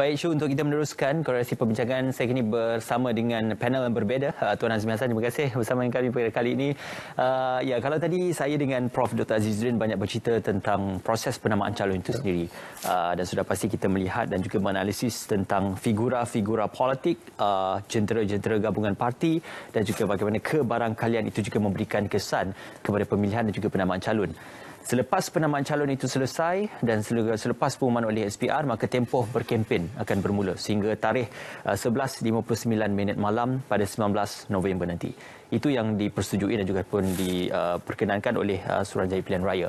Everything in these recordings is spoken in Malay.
Baik, Syu, untuk kita meneruskan koreksi perbincangan, saya kini bersama dengan panel yang berbeza. Tuan Azmi Hassan, terima kasih bersama dengan kami pada kali ini. Ya, kalau tadi saya dengan Prof. Dr. Azizudin banyak bercerita tentang proses penamaan calon itu sendiri. Dan sudah pasti kita melihat dan juga menganalisis tentang figura-figura politik, jentera-jentera gabungan parti dan juga bagaimana kebarangkalian itu juga memberikan kesan kepada pemilihan dan juga penamaan calon. Selepas penamaan calon itu selesai dan selepas pengumuman oleh SPR, maka tempoh berkempen akan bermula sehingga tarikh 11.59 malam pada 19 November nanti. Itu yang dipersetujui dan juga pun diperkenankan oleh Suruhanjaya Pilihan Raya.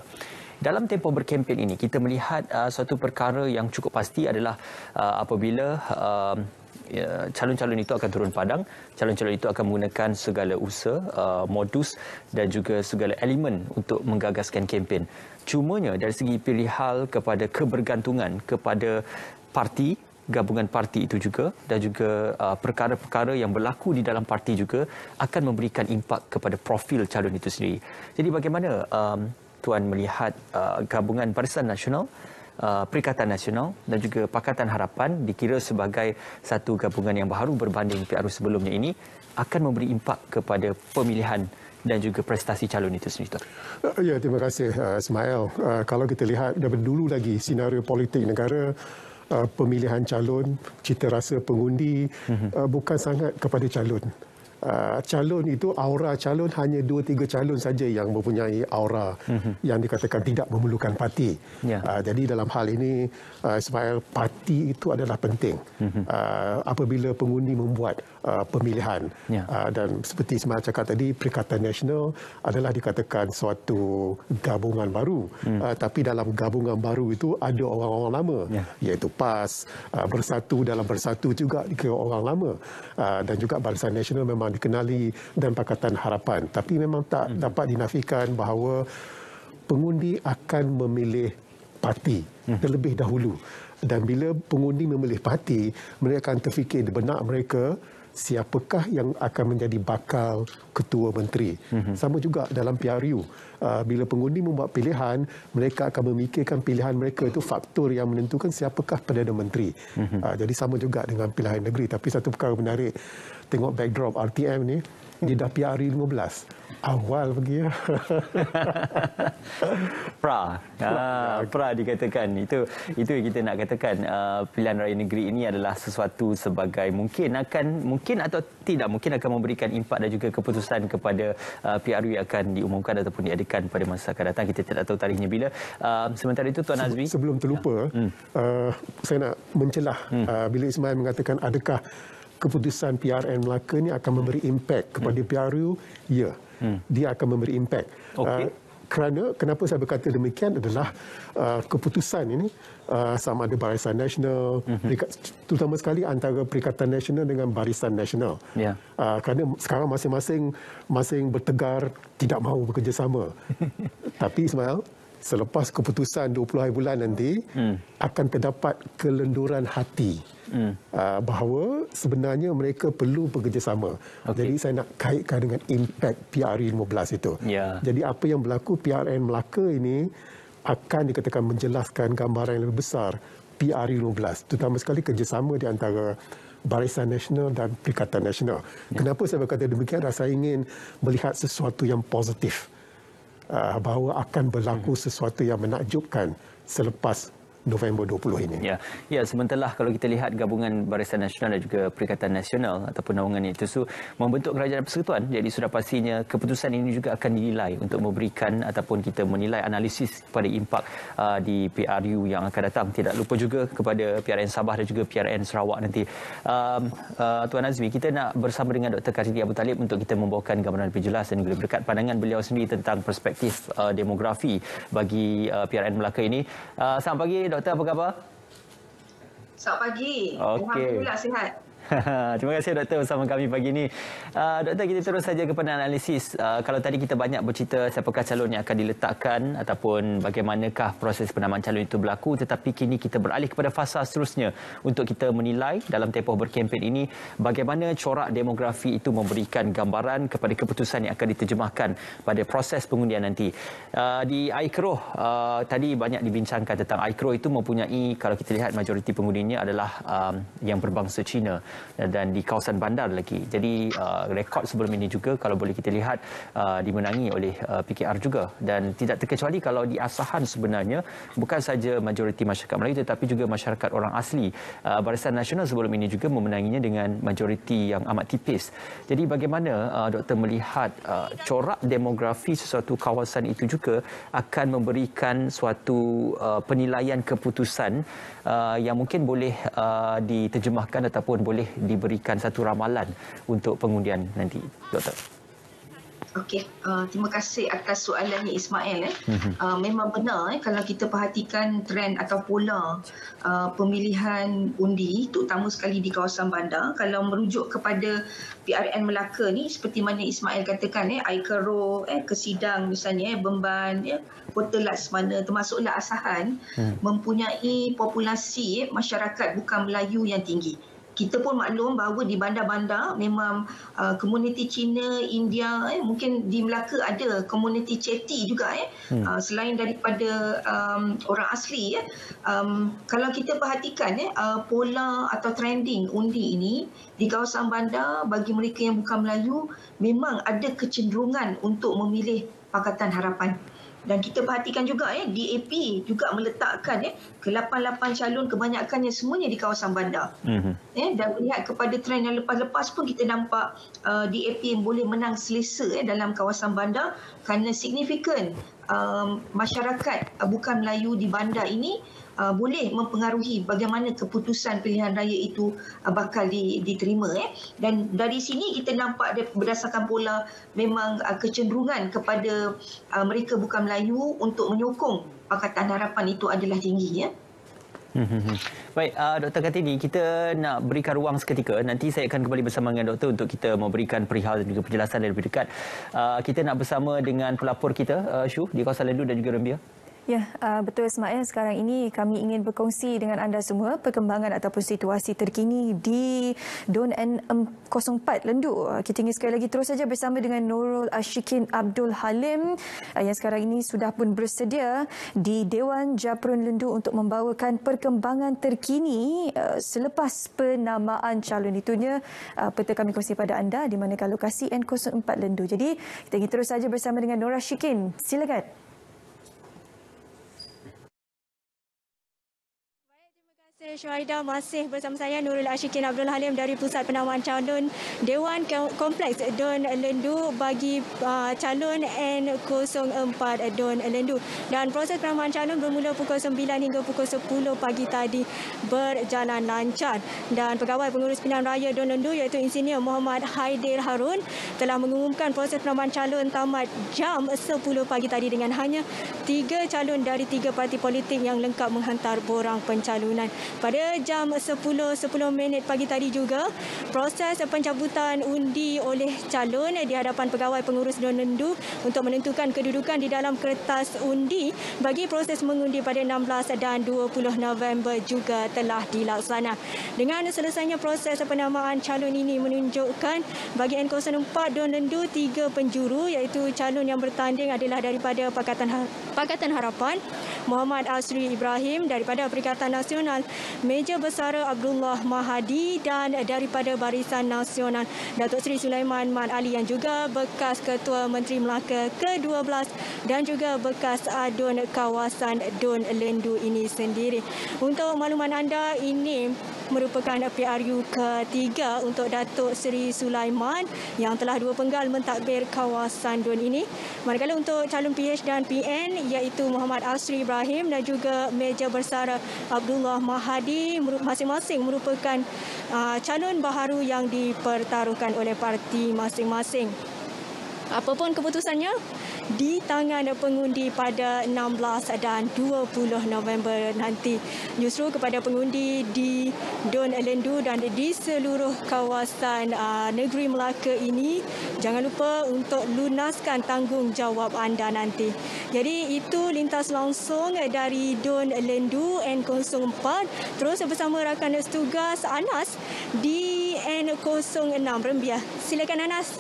Dalam tempoh berkempen ini, kita melihat suatu perkara yang cukup pasti adalah apabila calon-calon itu akan turun padang, calon-calon itu akan menggunakan segala usaha, modus dan juga segala elemen untuk menggagaskan kempen. Cumanya dari segi perihal kepada kebergantungan kepada parti, gabungan parti itu juga dan juga perkara-perkara yang berlaku di dalam parti juga akan memberikan impak kepada profil calon itu sendiri. Jadi bagaimana Tuan melihat gabungan Barisan Nasional, Perikatan Nasional dan juga Pakatan Harapan dikira sebagai satu gabungan yang baru berbanding PRU sebelumnya ini akan memberi impak kepada pemilihan dan juga prestasi calon itu sendiri? Ya, terima kasih Ismail. Kalau kita lihat daripada dulu lagi senario politik negara, pemilihan calon, cita rasa pengundi bukan sangat kepada calon. Calon itu, aura calon hanya 2-3 calon saja yang mempunyai aura yang dikatakan tidak memerlukan parti. Jadi dalam hal ini Ismail, parti itu adalah penting apabila pengundi membuat pemilihan. Dan seperti Ismail cakap tadi, Perikatan Nasional adalah dikatakan suatu gabungan baru. Tapi dalam gabungan baru itu ada orang-orang lama, iaitu PAS, Bersatu dalam Bersatu juga dikira orang lama. Dan juga Barisan Nasional memang dikenali dan Pakatan Harapan. Tapi memang tak dapat dinafikan bahawa pengundi akan memilih parti terlebih dahulu. Dan bila pengundi memilih parti, mereka akan terfikir di benak mereka siapakah yang akan menjadi bakal ketua menteri. Sama juga dalam PRU. Bila pengundi membuat pilihan, mereka akan memikirkan pilihan mereka itu faktor yang menentukan siapakah Perdana Menteri. Jadi sama juga dengan pilihan negeri. Tapi satu perkara menarik, tengok backdrop RTM ni, dia dah PRU 15. Awal pergi. Pra dikatakan. Itu yang kita nak katakan. Pilihan raya negeri ini adalah sesuatu sebagai mungkin atau tidak mungkin akan memberikan impak dan juga keputusan kepada PRU yang akan diumumkan ataupun diadakan pada masa akan datang. Kita tidak tahu tarikhnya bila. Sementara itu Tuan Azmi. Sebelum terlupa, saya nak mencelah bila Ismail mengatakan adakah keputusan PRN Melaka ini akan memberi impak kepada PRU? Ya, dia akan memberi impak. Kerana kenapa saya berkata demikian adalah keputusan ini sama ada Barisan Nasional, terutama sekali antara Perikatan Nasional dengan Barisan Nasional. Kerana sekarang masing-masing bertegar tidak mahu bekerjasama. Tapi Ismail, selepas keputusan 20 hari bulan nanti akan terdapat kelenduran hati bahawa sebenarnya mereka perlu bekerjasama. Jadi saya nak kaitkan dengan impak PRU 15 itu. Jadi apa yang berlaku PRN Melaka ini akan dikatakan menjelaskan gambaran yang lebih besar PRU 15, terutama sekali kerjasama di antara Barisan Nasional dan Perikatan Nasional. Kenapa saya berkata demikian? Rasa ingin melihat sesuatu yang positif, bahawa akan berlaku sesuatu yang menakjubkan selepas November 20 ini. Ya, sementara kalau kita lihat gabungan Barisan Nasional dan juga Perikatan Nasional ataupun naungan itu membentuk kerajaan persekutuan, jadi sudah pastinya keputusan ini juga akan dinilai untuk memberikan ataupun kita menilai analisis kepada impak di PRU yang akan datang. Tidak lupa juga kepada PRN Sabah dan juga PRN Sarawak nanti. Tuan Azmi, kita nak bersama dengan Dr. Kartini Abu Talib untuk kita membawakan gambaran lebih jelas dan juga berkat pandangan beliau sendiri tentang perspektif demografi bagi PRN Melaka ini. Selamat pagi Doktor, apa khabar? Selamat pagi. Alhamdulillah sihat. Terima kasih Doktor bersama kami pagi ini. Doktor, kita terus saja kepada analisis. Kalau tadi kita banyak bercerita siapakah calon yang akan diletakkan ataupun bagaimanakah proses penamaan calon itu berlaku, tetapi kini kita beralih kepada fasa seterusnya untuk kita menilai dalam tempoh berkempen ini bagaimana corak demografi itu memberikan gambaran kepada keputusan yang akan diterjemahkan pada proses pengundian nanti. Di iKroh tadi banyak dibincangkan tentang iKroh itu mempunyai, kalau kita lihat majoriti pengundinya adalah yang berbangsa Cina dan di kawasan bandar lagi. Jadi rekod sebelum ini juga kalau boleh kita lihat dimenangi oleh PKR juga, dan tidak terkecuali kalau di Asahan sebenarnya bukan saja majoriti masyarakat Melayu tetapi juga masyarakat orang asli. Barisan Nasional sebelum ini juga memenanginya dengan majoriti yang amat tipis. Jadi bagaimana Doktor melihat corak demografi sesuatu kawasan itu juga akan memberikan suatu penilaian keputusan yang mungkin boleh diterjemahkan ataupun boleh diberikan satu ramalan untuk pengundian nanti, Doktor? Okey, terima kasih atas soalannya Ismail. Memang benar kalau kita perhatikan trend atau pola pemilihan undi, terutama sekali di kawasan bandar, kalau merujuk kepada PRN Melaka ni, seperti mana Ismail katakan, iKroh, Kesidang misalnya, Bemban, Kota Laksmana, termasuklah Asahan, mempunyai populasi masyarakat bukan Melayu yang tinggi. Kita pun maklum bahawa di bandar-bandar memang komuniti Cina, India, mungkin di Melaka ada komuniti Ceti juga selain daripada orang asli. Kalau kita perhatikan pola atau trending undi ini di kawasan bandar bagi mereka yang bukan Melayu memang ada kecenderungan untuk memilih Pakatan Harapan. Dan kita perhatikan juga DAP juga meletakkan ke-88 calon kebanyakannya semuanya di kawasan bandar. Dan melihat kepada trend yang lepas-lepas pun kita nampak DAP yang boleh menang selesa dalam kawasan bandar kerana signifikan masyarakat bukan Melayu di bandar ini boleh mempengaruhi bagaimana keputusan pilihan raya itu bakal diterima. Dan dari sini kita nampak berdasarkan pola memang kecenderungan kepada mereka bukan Melayu untuk menyokong Pakatan Harapan itu adalah tinggi. Baik, Dr. Kartini, kita nak berikan ruang seketika. Nanti saya akan kembali bersama dengan Doktor untuk kita memberikan perihal dan juga penjelasan dari lebih dekat. Kita nak bersama dengan pelapor kita, Shu, di kawasan Lendu dan juga Rembia. Ya, betul Ismail. Sekarang ini kami ingin berkongsi dengan anda semua perkembangan ataupun situasi terkini di DUN N04 Lendu. Kita ingin sekali lagi terus saja bersama dengan Nurul Ashikin Abdul Halim yang sekarang ini sudah pun bersedia di Dewan Japrun Lendu untuk membawakan perkembangan terkini selepas penamaan calon itunya. Peta kami kongsi pada anda di manakah lokasi N04 Lendu. Jadi kita ingin terus saja bersama dengan Nurul Ashikin. Silakan. Syuhaida, masih bersama saya Nurul Ashikin Abdul Halim dari Pusat Penamaan Calon Dewan Kompleks DUN Lendu bagi calon N04 DUN Lendu. Dan proses penamaan calon bermula pukul 9 hingga pukul 10 pagi tadi berjalan lancar. Dan Pegawai Pengurus Pilihan Raya DUN Lendu iaitu Insinyur Muhammad Haidir Harun telah mengumumkan proses penamaan calon tamat jam 10 pagi tadi dengan hanya 3 calon dari 3 parti politik yang lengkap menghantar borang pencalonan. Pada jam 10.10 pagi tadi juga, proses pencabutan undi oleh calon di hadapan Pegawai Pengurus DUN Lendu untuk menentukan kedudukan di dalam kertas undi bagi proses mengundi pada 16 dan 20 November juga telah dilaksana. Dengan selesainya proses penamaan calon ini menunjukkan bagi N04 DUN Lendu 3 penjuru iaitu calon yang bertanding adalah daripada Pakatan Harapan, Muhammad Asri Ibrahim, daripada Perikatan Nasional Meja Bersara Abdullah Mahadi, dan daripada Barisan Nasional Datuk Seri Sulaiman Mat Ali yang juga bekas Ketua Menteri Melaka ke-12 dan juga bekas ADUN kawasan DUN Lendu ini sendiri. Untuk makluman anda, ini merupakan PRU ketiga untuk Datuk Seri Sulaiman yang telah 2 penggal mentadbir kawasan DUN ini. Manakala untuk calon PH dan PN iaitu Muhammad Asri Ibrahim dan juga Meja Bersara Abdullah Mahadi masing-masing merupakan calon baharu yang dipertaruhkan oleh parti masing-masing. Apapun keputusannya, di tangan pengundi pada 16 dan 20 November nanti. Justru kepada pengundi di Don Lendu dan di seluruh kawasan negeri Melaka ini, jangan lupa untuk lunaskan tanggungjawab anda nanti. Jadi itu lintas langsung dari Don Lendu N04 terus bersama rakan tugas Anas di N06 Rembiah. Silakan Anas.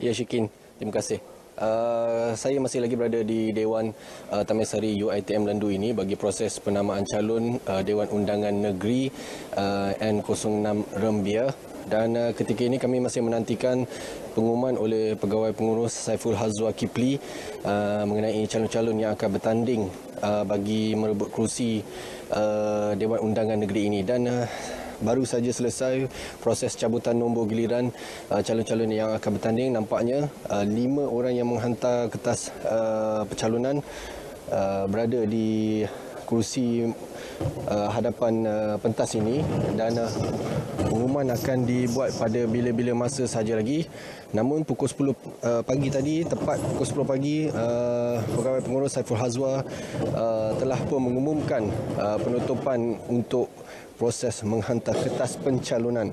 Ya, Syikin. Terima kasih. Saya masih lagi berada di Dewan Tamansari UiTM Lendu ini bagi proses penamaan calon Dewan Undangan Negeri N06 Rembiah. Dan ketika ini kami masih menantikan pengumuman oleh Pegawai Pengurus Saiful Hazwa Kipli mengenai calon-calon yang akan bertanding bagi merebut kerusi Dewan Undangan Negeri ini. Dan baru saja selesai proses cabutan nombor giliran calon-calon yang akan bertanding. Nampaknya 5 orang yang menghantar kertas pencalonan berada di kerusi hadapan pentas ini, dan pengumuman akan dibuat pada bila-bila masa sahaja lagi. Namun pukul 10 pagi tadi, tepat pukul 10 pagi, Pegawai Pengurus Saiful Hazwa telah pun mengumumkan penutupan untuk proses menghantar kertas pencalonan.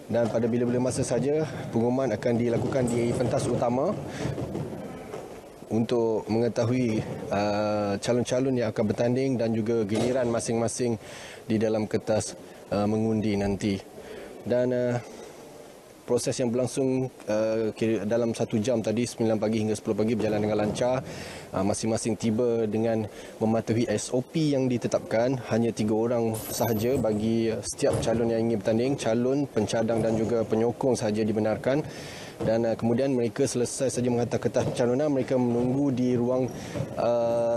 Dan pada bila-bila masa saja pengumuman akan dilakukan di pentas utama untuk mengetahui calon-calon yang akan bertanding dan juga giliran masing-masing di dalam kertas mengundi nanti. Dan proses yang berlangsung dalam 1 jam tadi, 9 pagi hingga 10 pagi, berjalan dengan lancar. Masing-masing tiba dengan mematuhi SOP yang ditetapkan. Hanya 3 orang sahaja bagi setiap calon yang ingin bertanding. Calon, pencadang dan juga penyokong sahaja dibenarkan. Dan kemudian mereka selesai saja menghantar kertas pencalonan, mereka menunggu di ruang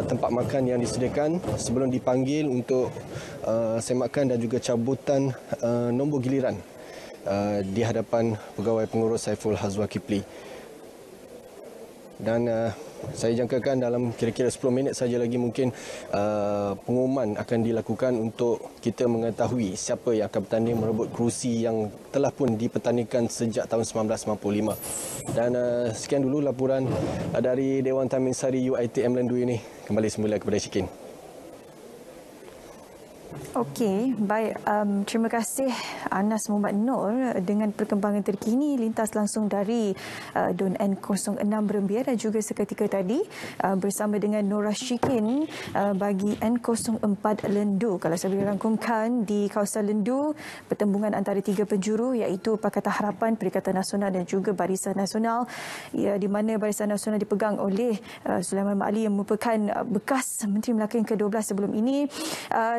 tempat makan yang disediakan sebelum dipanggil untuk semakan dan juga cabutan nombor giliran di hadapan Pegawai Pengurus Saiful Hazwa Kipli. Dan saya jangkakan dalam kira-kira 10 minit saja lagi mungkin pengumuman akan dilakukan untuk kita mengetahui siapa yang akan bertanding merebut kerusi yang telah pun dipertandingkan sejak tahun 1995. Dan sekian dulu laporan dari Dewan Tamansari UiTM Lendu ini. Kembali semula kepada Syikin. Okey, baik. Terima kasih Anas Muhammad Nur dengan perkembangan terkini lintas langsung dari Don N06 Rembiah, dan juga seketika tadi bersama dengan Nora Syikin bagi N04 Lendu. Kalau saya boleh rangkumkan, di kawasan Lendu pertembungan antara 3 penjuru iaitu Pakatan Harapan, Perikatan Nasional dan juga Barisan Nasional, di mana Barisan Nasional dipegang oleh Sulaiman Maali yang merupakan bekas Menteri Melaka yang ke-12 sebelum ini.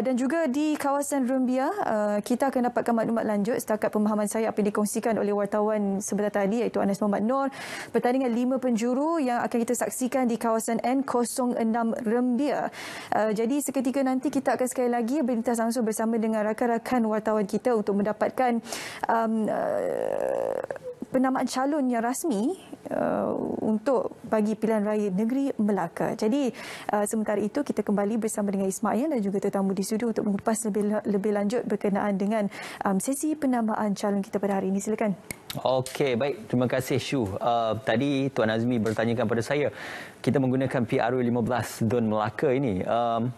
Dan juga di kawasan Rembiah, kita akan dapatkan maklumat lanjut setakat pemahaman saya apa yang dikongsikan oleh wartawan sebentar tadi iaitu Anas Muhammad Nur. Pertandingan 5 penjuru yang akan kita saksikan di kawasan N06 Rembiah. Jadi seketika nanti kita akan sekali lagi berlintas langsung bersama dengan rakan-rakan wartawan kita untuk mendapatkan penamaan calon yang rasmi untuk bagi pilihan raya negeri Melaka. Jadi sementara itu kita kembali bersama dengan Ismail dan juga tetamu di studio untuk mengupas lebih lanjut berkenaan dengan sesi penamaan calon kita pada hari ini. Silakan. Okey, baik. Terima kasih Syu. Tadi Tuan Azmi bertanyakan pada saya, kita menggunakan PRU 15 Don Melaka ini.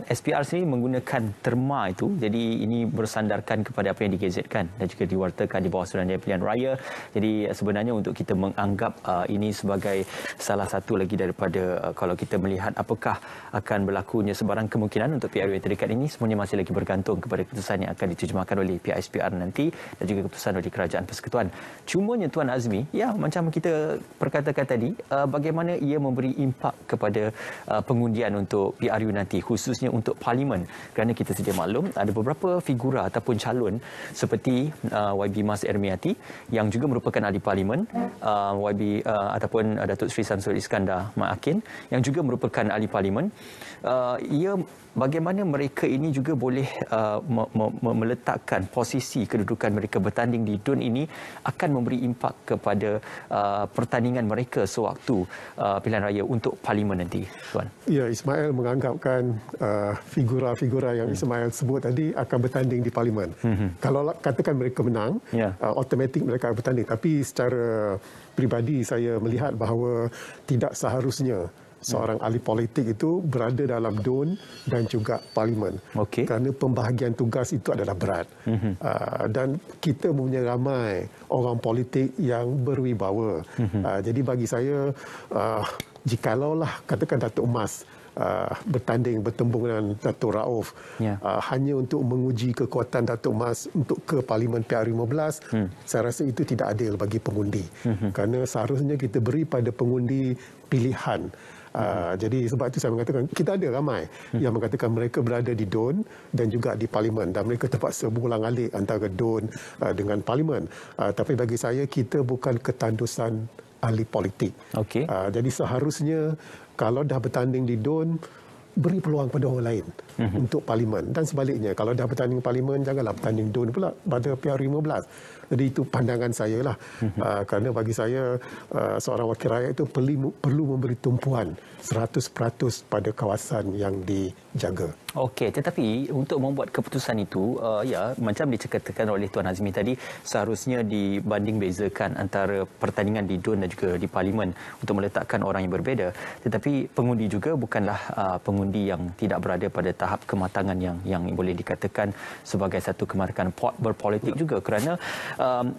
SPR sendiri menggunakan terma itu. Jadi ini bersandarkan kepada apa yang digazetkan dan juga diwartakan di bawah Suruhanjaya Pilihan Raya. Jadi sebenarnya untuk kita menganggap ini sebagai salah satu lagi daripada kalau kita melihat apakah akan berlakunya sebarang kemungkinan untuk PRU yang terdekat ini, semuanya masih lagi bergantung kepada keputusan yang akan diterjemahkan oleh pihak SPR nanti dan juga keputusan oleh Kerajaan Persekutuan. Cumanya Tuan Azmi, ya macam kita perkatakan tadi, bagaimana ia memberi impak kepada pengundian untuk PRU nanti, khususnya untuk Parlimen. Kerana kita sedia maklum ada beberapa figura ataupun calon seperti YB Mas Ermiati yang juga merupakan ahli Parlimen, YB ataupun Datuk Seri Samsul Iskandar Mat Akin yang juga merupakan ahli Parlimen. Bagaimana mereka ini juga boleh meletakkan posisi kedudukan mereka bertanding di DUN ini akan memberi memberi impak kepada pertandingan mereka sewaktu pilihan raya untuk parlimen nanti, Tuan? Ya, Ismail menganggapkan figura-figura yang Ismail sebut tadi akan bertanding di parlimen. Kalau katakan mereka menang, automatik mereka akan bertanding. Tapi secara pribadi saya melihat bahawa tidak seharusnya seorang ahli politik itu berada dalam DUN dan juga parlimen. Kerana pembahagian tugas itu adalah berat. Dan kita mempunyai ramai orang politik yang berwibawa. Jadi bagi saya, jikalaulah katakan Datuk Mas bertanding bertembung dengan Datuk Rauf hanya untuk menguji kekuatan Datuk Mas untuk ke Parlimen PR15, saya rasa itu tidak adil bagi pengundi. Kerana seharusnya kita beri pada pengundi pilihan. Jadi sebab itu saya mengatakan kita ada ramai yang mengatakan mereka berada di DUN dan juga di Parlimen dan mereka terpaksa berulang-alik antara DUN dengan Parlimen. Tapi bagi saya kita bukan ketandusan ahli politik. Jadi seharusnya kalau dah bertanding di DUN, beri peluang pada orang lain untuk Parlimen. Dan sebaliknya, kalau dah bertanding Parlimen, janganlah bertanding DUN pula pada PR15. Jadi itu pandangan saya lah. Kerana bagi saya, seorang wakil rakyat itu perlu memberi tumpuan 100% pada kawasan yang dijaga. Okey, tetapi untuk membuat keputusan itu, macam dikatakan oleh Tuan Azmi tadi, seharusnya dibanding bezakan antara pertandingan di DUN dan juga di Parlimen untuk meletakkan orang yang berbeza. Tetapi pengundi juga bukanlah pengundi yang tidak berada pada tahap kematangan yang boleh dikatakan sebagai satu kematangan berpolitik juga, kerana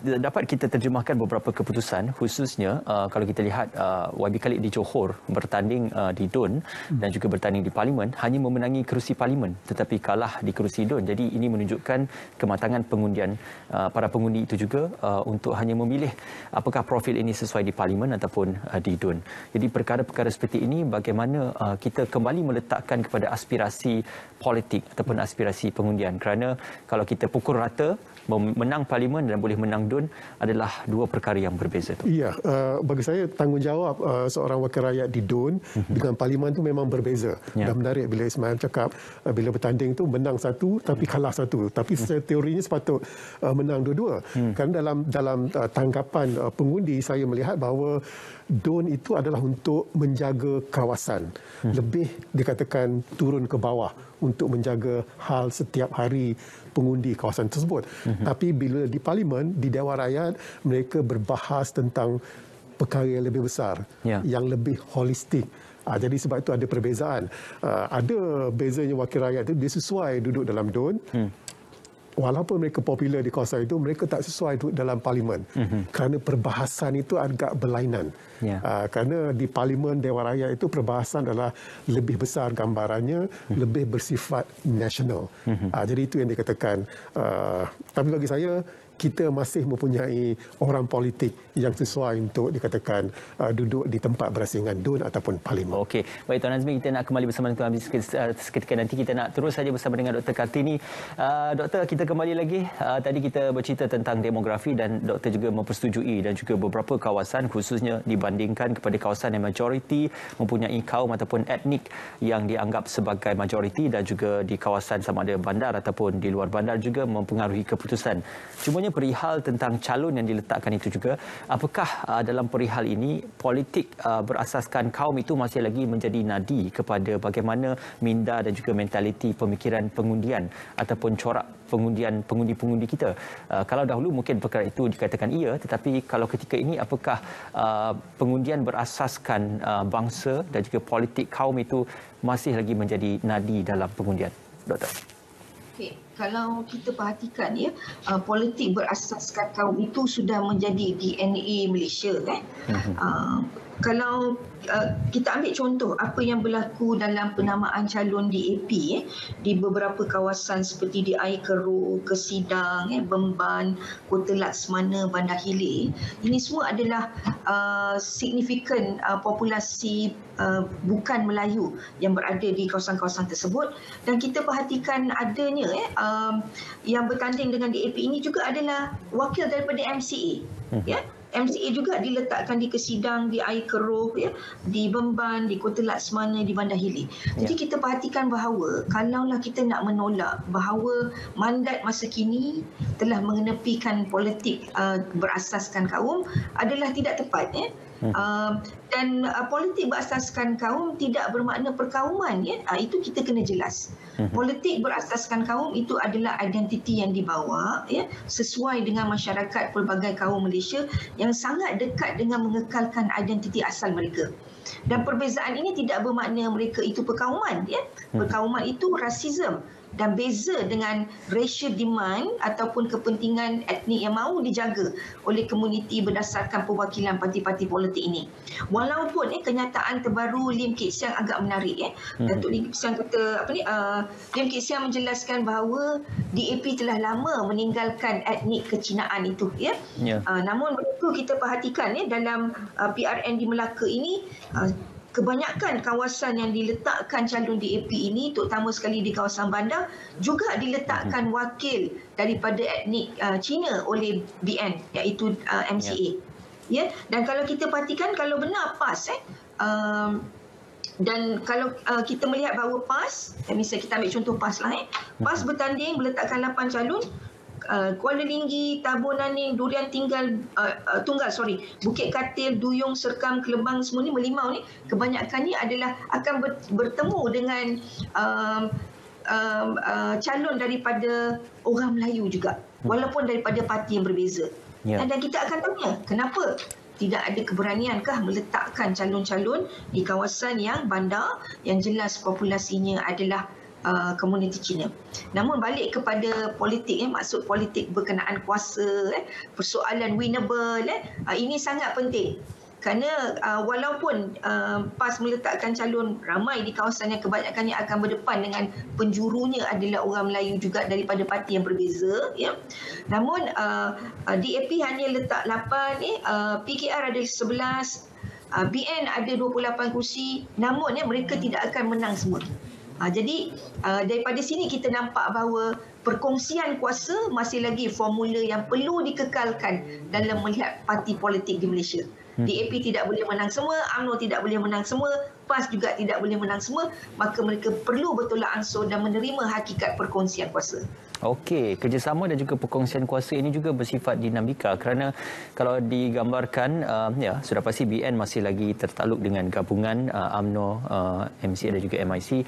dapat kita terjemahkan beberapa keputusan, khususnya kalau kita lihat YB Khalid di Johor bertanding di DUN dan juga bertanding di Parlimen, hanya memenangi kerusi Parlimen tetapi kalah di kerusi DUN. Jadi ini menunjukkan kematangan pengundian para pengundi itu juga untuk hanya memilih apakah profil ini sesuai di Parlimen ataupun di DUN. Jadi perkara-perkara seperti ini bagaimana kita kembali meletakkan kepada aspirasi politik ataupun aspirasi pengundian, kerana kalau kita pukul rata menang Parlimen dan boleh menang DUN adalah dua perkara yang berbeza. Iya, bagi saya tanggungjawab seorang wakil rakyat di DUN dengan Parlimen itu memang berbeza. Dan menarik bila Ismail cakap bila bertanding itu menang satu tapi kalah satu. Tapi teorinya sepatut menang dua-dua. Kerana dalam tanggapan pengundi, saya melihat bahawa DUN itu adalah untuk menjaga kawasan. Lebih dikatakan turun ke bawah untuk menjaga hal setiap hari pengundi kawasan tersebut. Tapi bila di Parlimen, di Dewan Rakyat, mereka berbahas tentang perkara yang lebih besar, yang lebih holistik. Jadi sebab itu ada perbezaan. Ada bezanya wakil rakyat itu, dia sesuai duduk dalam DUN. Walaupun mereka popular di kawasan itu, mereka tak sesuai duduk dalam Parlimen. Kerana perbahasan itu agak berlainan. Kerana di Parlimen Dewan Rakyat itu perbahasan adalah lebih besar gambarannya, lebih bersifat nasional. Jadi itu yang dikatakan. Tapi bagi saya, kita masih mempunyai orang politik yang sesuai untuk dikatakan duduk di tempat berasingan DUN ataupun Parlimen. Okey, baik Tuan Azmi, kita nak kembali bersama Tuan Azmi seketika nanti. Kita nak terus saja bersama dengan Dr. Kartini. Doktor, kita kembali lagi. Tadi kita bercerita tentang demografi dan doktor juga mempersetujui dan juga beberapa kawasan khususnya dibandingkan kepada kawasan yang majoriti mempunyai kaum ataupun etnik yang dianggap sebagai majoriti, dan juga di kawasan sama ada bandar ataupun di luar bandar juga mempengaruhi keputusan. Cumanya perihal tentang calon yang diletakkan itu juga, apakah dalam perihal ini politik berasaskan kaum itu masih lagi menjadi nadi kepada bagaimana minda dan juga mentaliti pemikiran pengundian ataupun corak pengundian pengundi-pengundi kita? Kalau dahulu mungkin perkara itu dikatakan iya, tetapi kalau ketika ini apakah pengundian berasaskan bangsa dan juga politik kaum itu masih lagi menjadi nadi dalam pengundian, Doktor? Okay. Kalau kita perhatikan politik berasaskan kaum itu sudah menjadi DNA Malaysia kan. Kalau kita ambil contoh apa yang berlaku dalam penamaan calon di AP di beberapa kawasan seperti di Air Keruh, Kesidang, Bemban, Kota Laksmana, Bandar Hilir, ini semua adalah signifikan populasi bukan Melayu yang berada di kawasan-kawasan tersebut. Dan kita perhatikan adanya yang bertanding dengan DAP ini juga adalah wakil daripada MCA. MCA juga diletakkan di Kesidang, di Air Keroh, ya, di Bemban, di Kota Laksmana, di Bandar Hilir. Jadi kita perhatikan bahawa kalaulah kita nak menolak bahawa mandat masa kini telah mengenepikan politik berasaskan kaum adalah tidak tepat, ya. Dan politik berasaskan kaum tidak bermakna perkauman, ya. Itu kita kena jelas. Politik berasaskan kaum itu adalah identiti yang dibawa, ya, sesuai dengan masyarakat pelbagai kaum Malaysia yang sangat dekat dengan mengekalkan identiti asal mereka. Dan perbezaan ini tidak bermakna mereka itu perkauman, ya. Perkauman itu rasisme dan beza dengan racial demand ataupun kepentingan etnik yang mahu dijaga oleh komuniti berdasarkan perwakilan parti-parti politik ini. Walaupun kenyataan terbaru Lim Kit Siang agak menarik, Datuk Lim Kit Siang kata Lim Kit Siang menjelaskan bahawa DAP telah lama meninggalkan etnik kecinaan itu, ya. Namun begitu kita perhatikan, dalam PRN di Melaka ini kebanyakan kawasan yang diletakkan calon DAP ini, terutama sekali di kawasan bandar, juga diletakkan wakil daripada etnik Cina oleh BN, iaitu MCA. Ya, dan kalau kita perhatikan, kalau benar PAS, dan kalau kita melihat bahawa PAS, misalnya kita ambil contoh PAS lah, PAS bertanding meletakkan 8 calon, Kuala Linggi, Tabonaning, Durian Tunggal, Bukit Katil, Duyung, Serkam, Kelebang, semua ni melimau ni kebanyakannya adalah akan bertemu dengan calon daripada orang Melayu juga, walaupun daripada parti yang berbeza. Dan kita akan tanya, kenapa tidak ada keberaniankah meletakkan calon-calon di kawasan yang bandar yang jelas populasinya adalah komuniti Cina. Namun balik kepada politik, maksud politik berkenaan kuasa, persoalan winnable, ini sangat penting. Kerana walaupun PAS meletakkan calon ramai di kawasan yang kebanyakannya akan berdepan dengan penjurunya adalah orang Melayu juga daripada parti yang berbeza, ya. Namun DAP hanya letak 8, PKR ada 11, BN ada 28 kursi, namun mereka tidak akan menang semua. Jadi daripada sini kita nampak bahawa perkongsian kuasa masih lagi formula yang perlu dikekalkan dalam melihat parti politik di Malaysia. DAP tidak boleh menang semua, UMNO tidak boleh menang semua, PAS juga tidak boleh menang semua, maka mereka perlu bertolak ansur dan menerima hakikat perkongsian kuasa. Okey, kerjasama dan juga perkongsian kuasa ini juga bersifat dinamika kerana kalau digambarkan sudah pasti BN masih lagi tertaluk dengan gabungan UMNO, MCA dan juga MIC.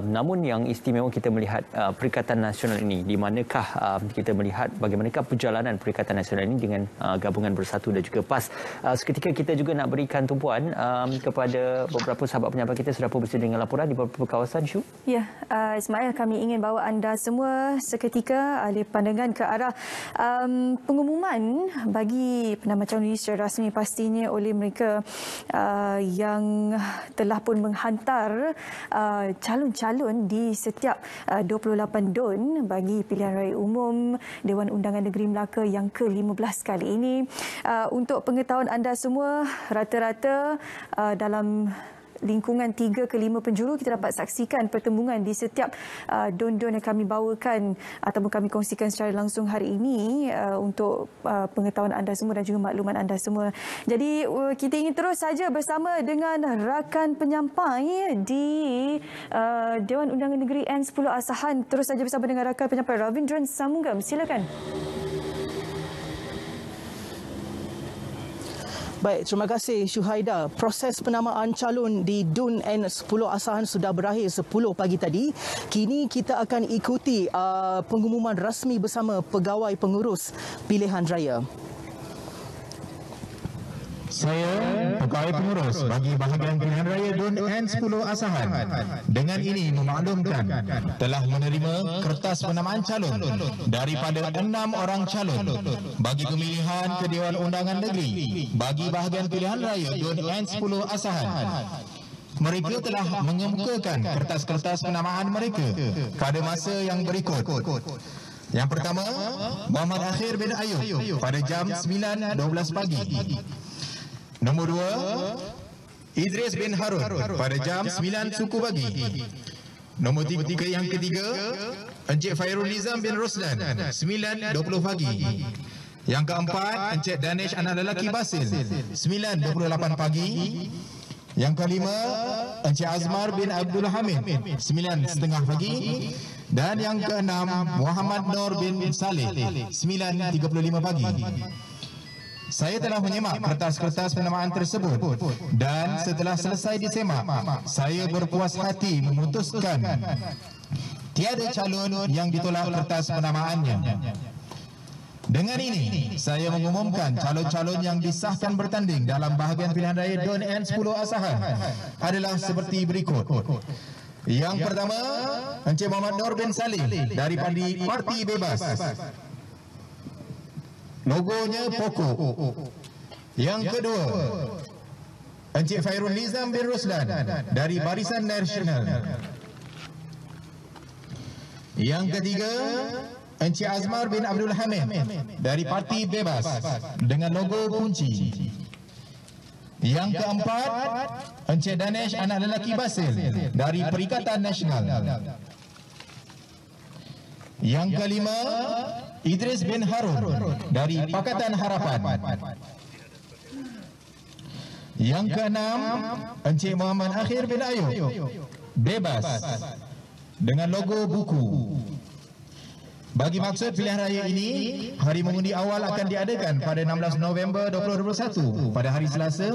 Namun yang istimewa kita melihat Perikatan Nasional ini, di manakah kita melihat bagaimanakah perjalanan Perikatan Nasional ini dengan gabungan Bersatu dan juga PAS. Seketika kita juga nak berikan tumpuan kepada beberapa sahabat penyampai kita sudah pun bersedia dengan laporan di beberapa kawasan, Syu. Ya, Ismail, kami ingin bawa anda semua seketika alih pandangan ke arah pengumuman bagi penama calon ini secara rasmi pastinya oleh mereka yang telah pun menghantar calon-calon di setiap 28 DUN bagi pilihan raya umum Dewan Undangan Negeri Melaka yang ke-15 kali ini. Untuk pengetahuan anda semua, rata-rata dalam lingkungan 3 ke 5 penjuru kita dapat saksikan pertembungan di setiap DUN-DUN yang kami bawakan ataupun kami kongsikan secara langsung hari ini untuk pengetahuan anda semua dan juga makluman anda semua. Jadi kita ingin terus saja bersama dengan rakan penyampai di Dewan Undangan Negeri N10 Asahan. Terus saja bersama dengan rakan penyampai Ravindran Samunggam. Silakan. Baik, terima kasih Syuhaida. Proses penamaan calon di DUN N10 Asahan sudah berakhir 10 pagi tadi. Kini kita akan ikuti pengumuman rasmi bersama pegawai pengurus pilihan raya. Saya, pegawai pengurus bagi bahagian pilihan raya DUN N10 Asahan, dengan ini memaklumkan telah menerima kertas penamaan calon daripada 6 orang calon bagi pemilihan ke Dewan Undangan Negeri bagi bahagian pilihan raya DUN N10 Asahan. Mereka telah mengemukakan kertas-kertas penamaan mereka pada masa yang berikut. Yang pertama, Muhammad Akhir bin Ayub pada jam 9.12 pagi. Nombor 2, Idris bin Harun pada jam 9 suku pagi. Nombor 3 yang ketiga, Encik Fairul Nizam bin Roslan 9.20 pagi. Yang keempat, Encik Danish anak lelaki Basil, 9.28 pagi. Yang kelima, Encik Azmar bin Abdul Hamid, 9.30 pagi. Dan yang keenam, Muhammad Nur bin Saleh, 9.35 pagi. Saya telah menyemak kertas-kertas penamaan tersebut dan setelah selesai disemak, saya berpuas hati memutuskan tiada calon yang ditolak kertas penamaannya. Dengan ini, saya mengumumkan calon-calon yang disahkan bertanding dalam bahagian pilihan raya DUN N10 Asahan adalah seperti berikut. Yang pertama, Encik Muhammad Nur bin Saleh dari Parti Bebas. Logonya pokok. Yang kedua, Encik Fairul Nizam bin Ruslan dari Barisan Nasional. Yang ketiga, Encik Azmar bin Abdul Hamid dari Parti Bebas dengan logo kunci. Yang keempat, Encik Danish anak lelaki Basil dari Perikatan Nasional. Yang kelima, Idris bin Harun dari Pakatan Harapan. Yang keenam, Encik Muhammad Akhir bin Ayub, Bebas dengan logo buku. Bagi maksud pilihan raya ini, hari mengundi awal akan diadakan pada 16 November 2021 pada hari Selasa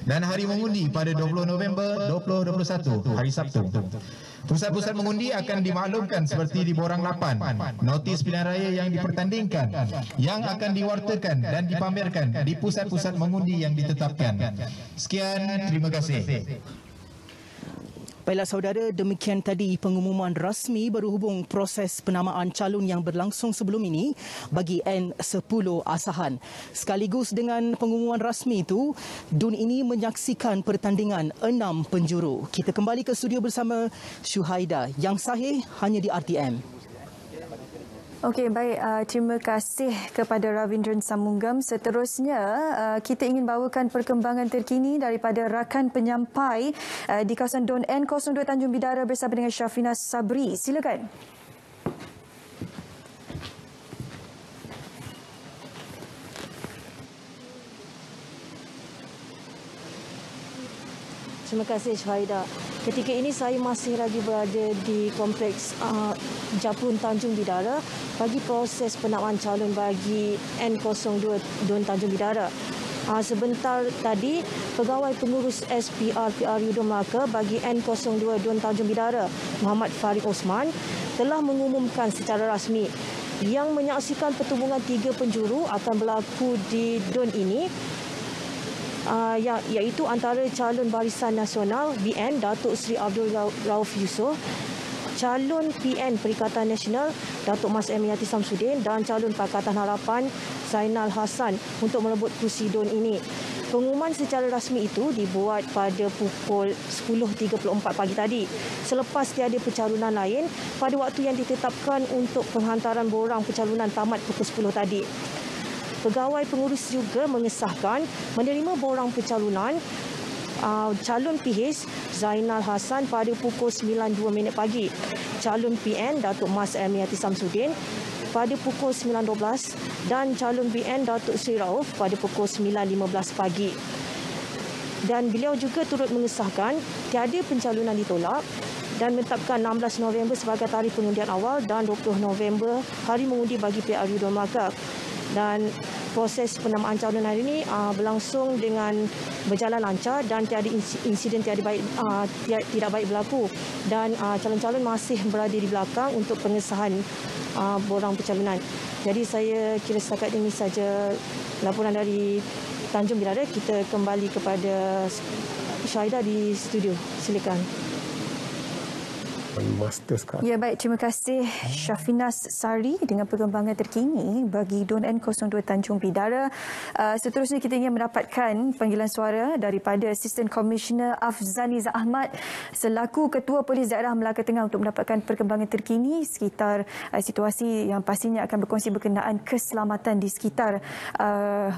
dan hari mengundi pada 20 November 2021 hari Sabtu. Pusat-pusat mengundi akan dimaklumkan seperti di borang 8. Notis pilihan raya yang dipertandingkan yang akan diwartakan dan dipamerkan di pusat-pusat mengundi yang ditetapkan. Sekian, terima kasih. Baiklah saudara, demikian tadi pengumuman rasmi berhubung proses penamaan calon yang berlangsung sebelum ini bagi N10 Asahan. Sekaligus dengan pengumuman rasmi itu, DUN ini menyaksikan pertandingan 6 penjuru. Kita kembali ke studio bersama Syuhaida. Yang sahih hanya di RTM. Okey, baik. Terima kasih kepada Ravindran Samunggam. Seterusnya, kita ingin bawakan perkembangan terkini daripada rakan penyampai di kawasan DUN N02 Tanjung Bidara bersama dengan Syafinas Sabri. Silakan. Terima kasih Syahida. Ketika ini saya masih lagi berada di kompleks Japun Tanjung Bidara bagi proses penamaan calon bagi N02 DUN Tanjung Bidara. Sebentar tadi, Pegawai Pengurus SPR PRU DUN Melaka bagi N02 DUN Tanjung Bidara, Muhammad Farid Osman, telah mengumumkan secara rasmi yang menyaksikan pertembungan 3 penjuru akan berlaku di DUN ini, iaitu antara calon Barisan Nasional BN Datuk Seri Abdul Rauf Yusof, calon PN Perikatan Nasional Datuk Mas Emiati Samsudin dan calon Pakatan Harapan Zainal Hassan untuk merebut kursi DUN ini. Pengumuman secara rasmi itu dibuat pada pukul 10.34 pagi tadi selepas tiada pencalonan lain pada waktu yang ditetapkan untuk penghantaran borang pencalonan tamat pukul 10 tadi. Pegawai pengurus juga mengesahkan menerima borang pencalonan calon PH Zainal Hassan pada pukul 9.02 pagi, calon PN Datuk Mas Emiati Samsudin pada pukul 9.12 dan calon BN Datuk Seri Rauf pada pukul 9.15 pagi. Dan beliau juga turut mengesahkan tiada pencalonan ditolak dan menetapkan 16 November sebagai tarikh pengundian awal dan 20 November hari mengundi bagi PRU DUN Melaka. Dan proses penamaan calon hari ini berlangsung dengan berjalan lancar dan tiada insiden tidak baik berlaku, dan calon-calon masih berada di belakang untuk pengesahan borang pencalonan. Jadi saya kira setakat ini saja laporan dari Tanjung Bidara. Kita kembali kepada Syahida di studio. Silakan. Master sekali. Ya, baik. Terima kasih Syafinas Sari dengan perkembangan terkini bagi DUN N02 Tanjung Bidara. Seterusnya kita ingin mendapatkan panggilan suara daripada Assistant Commissioner Afzaniza Ahmad selaku Ketua Polis Daerah Melaka Tengah untuk mendapatkan perkembangan terkini sekitar situasi yang pastinya akan berkongsi berkenaan keselamatan di sekitar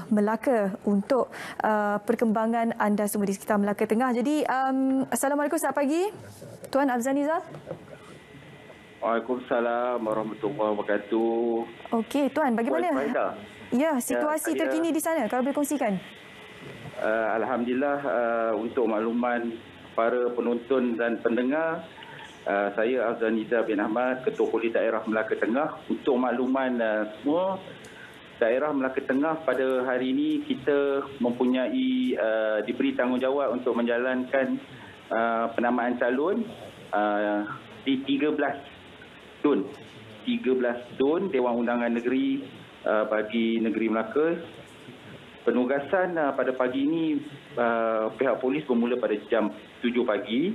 Melaka untuk perkembangan anda semua di sekitar Melaka Tengah. Jadi, Assalamualaikum, selamat pagi Tuan Afzaniza. Waalaikumsalam warahmatullahi wabarakatuh. Okey, Tuan, bagaimana? Ya, situasi terkini di sana kalau boleh kongsikan. Alhamdulillah, untuk makluman para penonton dan pendengar, saya Afzaniza bin Ahmad, Ketua Polis Daerah Melaka Tengah. Untuk makluman semua, Daerah Melaka Tengah pada hari ini kita mempunyai diberi tanggungjawab untuk menjalankan penamaan calon di 13 DUN Dewan Undangan Negeri bagi Negeri Melaka. Penugasan pada pagi ini pihak polis bermula pada jam 7 pagi.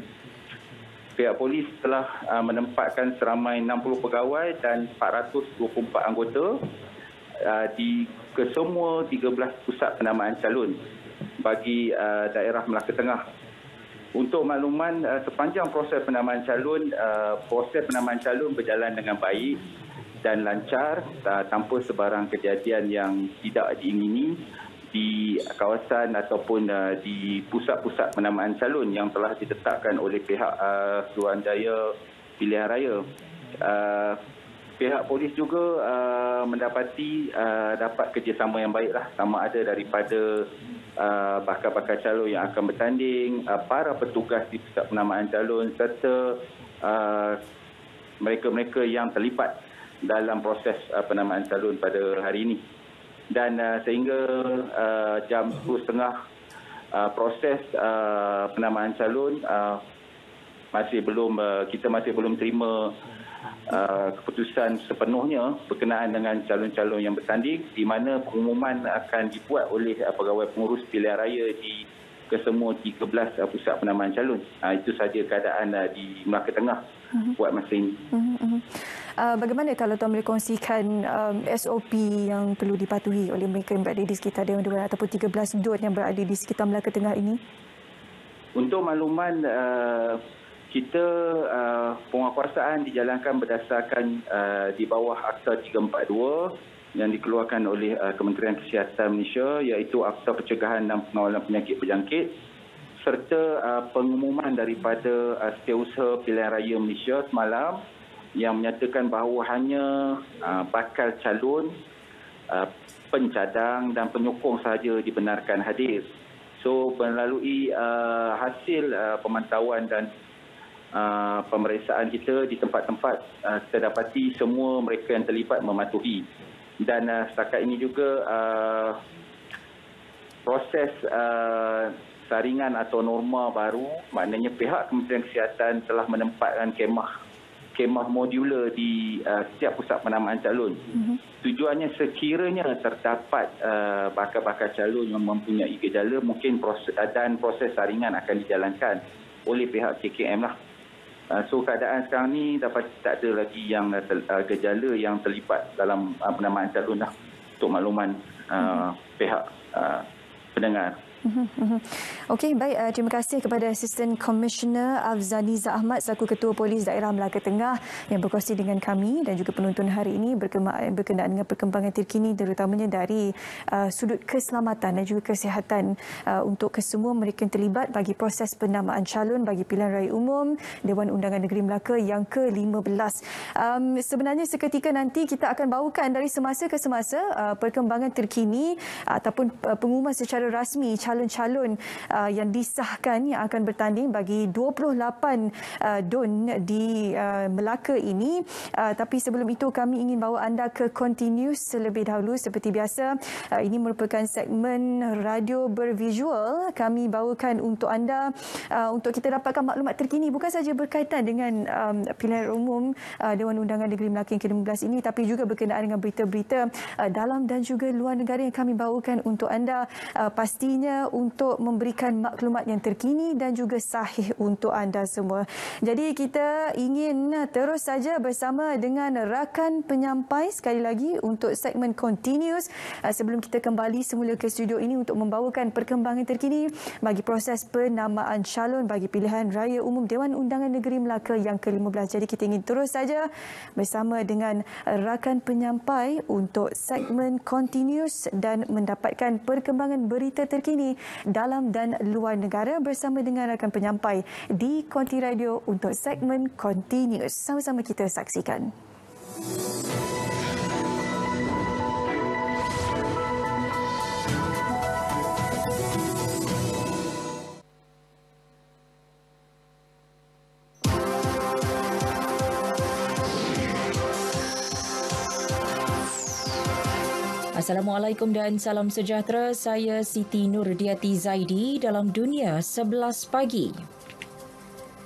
Pihak polis telah menempatkan seramai 60 pegawai dan 424 anggota di kesemua 13 pusat penamaan calon bagi daerah Melaka Tengah. Untuk makluman, sepanjang proses penamaan calon berjalan dengan baik dan lancar tanpa sebarang kejadian yang tidak diingini di kawasan ataupun di pusat-pusat penamaan calon yang telah ditetapkan oleh pihak Suruhanjaya Pilihan Raya. Pihak polis juga mendapati dapat kerjasama yang baiklah, sama ada daripada bakal-bakal calon yang akan bertanding, para petugas di pusat penamaan calon serta mereka-mereka yang terlibat dalam proses penamaan calon pada hari ini. Dan sehingga jam 10.30 proses penamaan calon kita masih belum terima keputusan sepenuhnya berkenaan dengan calon-calon yang bertanding, di mana pengumuman akan dibuat oleh pegawai pengurus pilihan raya di kesemua 13 pusat penamaan calon. Itu saja keadaan di Melaka Tengah buat masa ini. Bagaimana kalau tuan boleh kongsikan SOP yang perlu dipatuhi oleh mereka yang berada di sekitar Dewan ataupun 13 DUN yang berada di sekitar Melaka Tengah ini? Untuk makluman, kita penguatkuasaan dijalankan berdasarkan di bawah Akta 342 yang dikeluarkan oleh Kementerian Kesihatan Malaysia, iaitu Akta Pencegahan dan Pengawalan Penyakit Berjangkit, serta pengumuman daripada Setiausaha Pilihan Raya Malaysia semalam yang menyatakan bahawa hanya bakal calon, pencadang dan penyokong sahaja dibenarkan hadir. So melalui hasil pemantauan dan pemeriksaan kita di tempat-tempat, kita dapati semua mereka yang terlibat mematuhi. Dan setakat ini juga proses saringan atau norma baru, maknanya pihak Kementerian Kesihatan telah menempatkan kemah modular di setiap pusat penamaan calon. Tujuannya sekiranya terdapat bakal-bakal calon yang mempunyai gejala, mungkin proses saringan akan dijalankan oleh pihak KKM lah. So keadaan sekarang ni tak ada lagi yang gejala yang terlibat dalam penamaan calon lah, untuk makluman pihak pendengar. Okey, baik. Terima kasih kepada Asisten Komisioner Afzaniza Ahmad selaku Ketua Polis Daerah Melaka Tengah yang berkongsi dengan kami dan juga penonton hari ini berkenaan dengan perkembangan terkini terutamanya dari sudut keselamatan dan juga kesihatan untuk kesemua mereka yang terlibat bagi proses penamaan calon bagi pilihan raya umum Dewan Undangan Negeri Melaka yang ke-15. Sebenarnya seketika nanti kita akan bawakan dari semasa ke semasa perkembangan terkini ataupun pengumuman secara rasmi calon-calon yang disahkan yang akan bertanding bagi 28 DUN di Melaka ini. Tapi sebelum itu kami ingin bawa anda ke Continuous terlebih dahulu. Seperti biasa, ini merupakan segmen radio bervisual. Kami bawakan untuk anda untuk kita dapatkan maklumat terkini bukan sahaja berkaitan dengan pilihan umum Dewan Undangan Negeri Melaka yang ke-15 ini, tapi juga berkenaan dengan berita-berita dalam dan juga luar negara yang kami bawakan untuk anda, pastinya untuk memberikan maklumat yang terkini dan juga sahih untuk anda semua. Jadi kita ingin terus saja bersama dengan rakan penyampai sekali lagi untuk segmen Continuous sebelum kita kembali semula ke studio ini untuk membawakan perkembangan terkini bagi proses penamaan calon bagi pilihan raya umum Dewan Undangan Negeri Melaka yang ke-15. Jadi kita ingin terus saja bersama dengan rakan penyampai untuk segmen Continuous dan mendapatkan perkembangan berita terkini dalam dan luar negara bersama dengan rakan penyampai di Konti Radio untuk segmen Continuous. Sama-sama kita saksikan. Assalamualaikum dan salam sejahtera. Saya Siti Nurdiati Zaidi dalam Dunia 11 Pagi.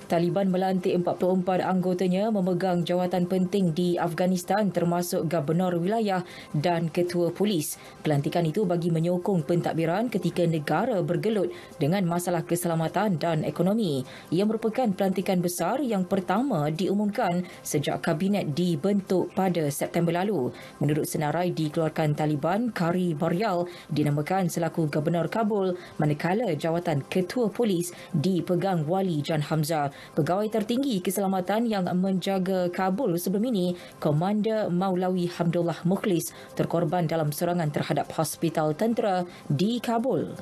Taliban melantik 44 anggotanya memegang jawatan penting di Afghanistan termasuk Gubernur Wilayah dan Ketua Polis. Pelantikan itu bagi menyokong pentadbiran ketika negara bergelut dengan masalah keselamatan dan ekonomi. Ia merupakan pelantikan besar yang pertama diumumkan sejak kabinet dibentuk pada September lalu. Menurut senarai dikeluarkan Taliban, Kari Baryal dinamakan selaku Gubernur Kabul manakala jawatan Ketua Polis dipegang Wali Jan Hamzah. Pegawai tertinggi keselamatan yang menjaga Kabul sebelum ini, Komander Maulawi Hamdullah Mukhlis, terkorban dalam serangan terhadap hospital tentera di Kabul.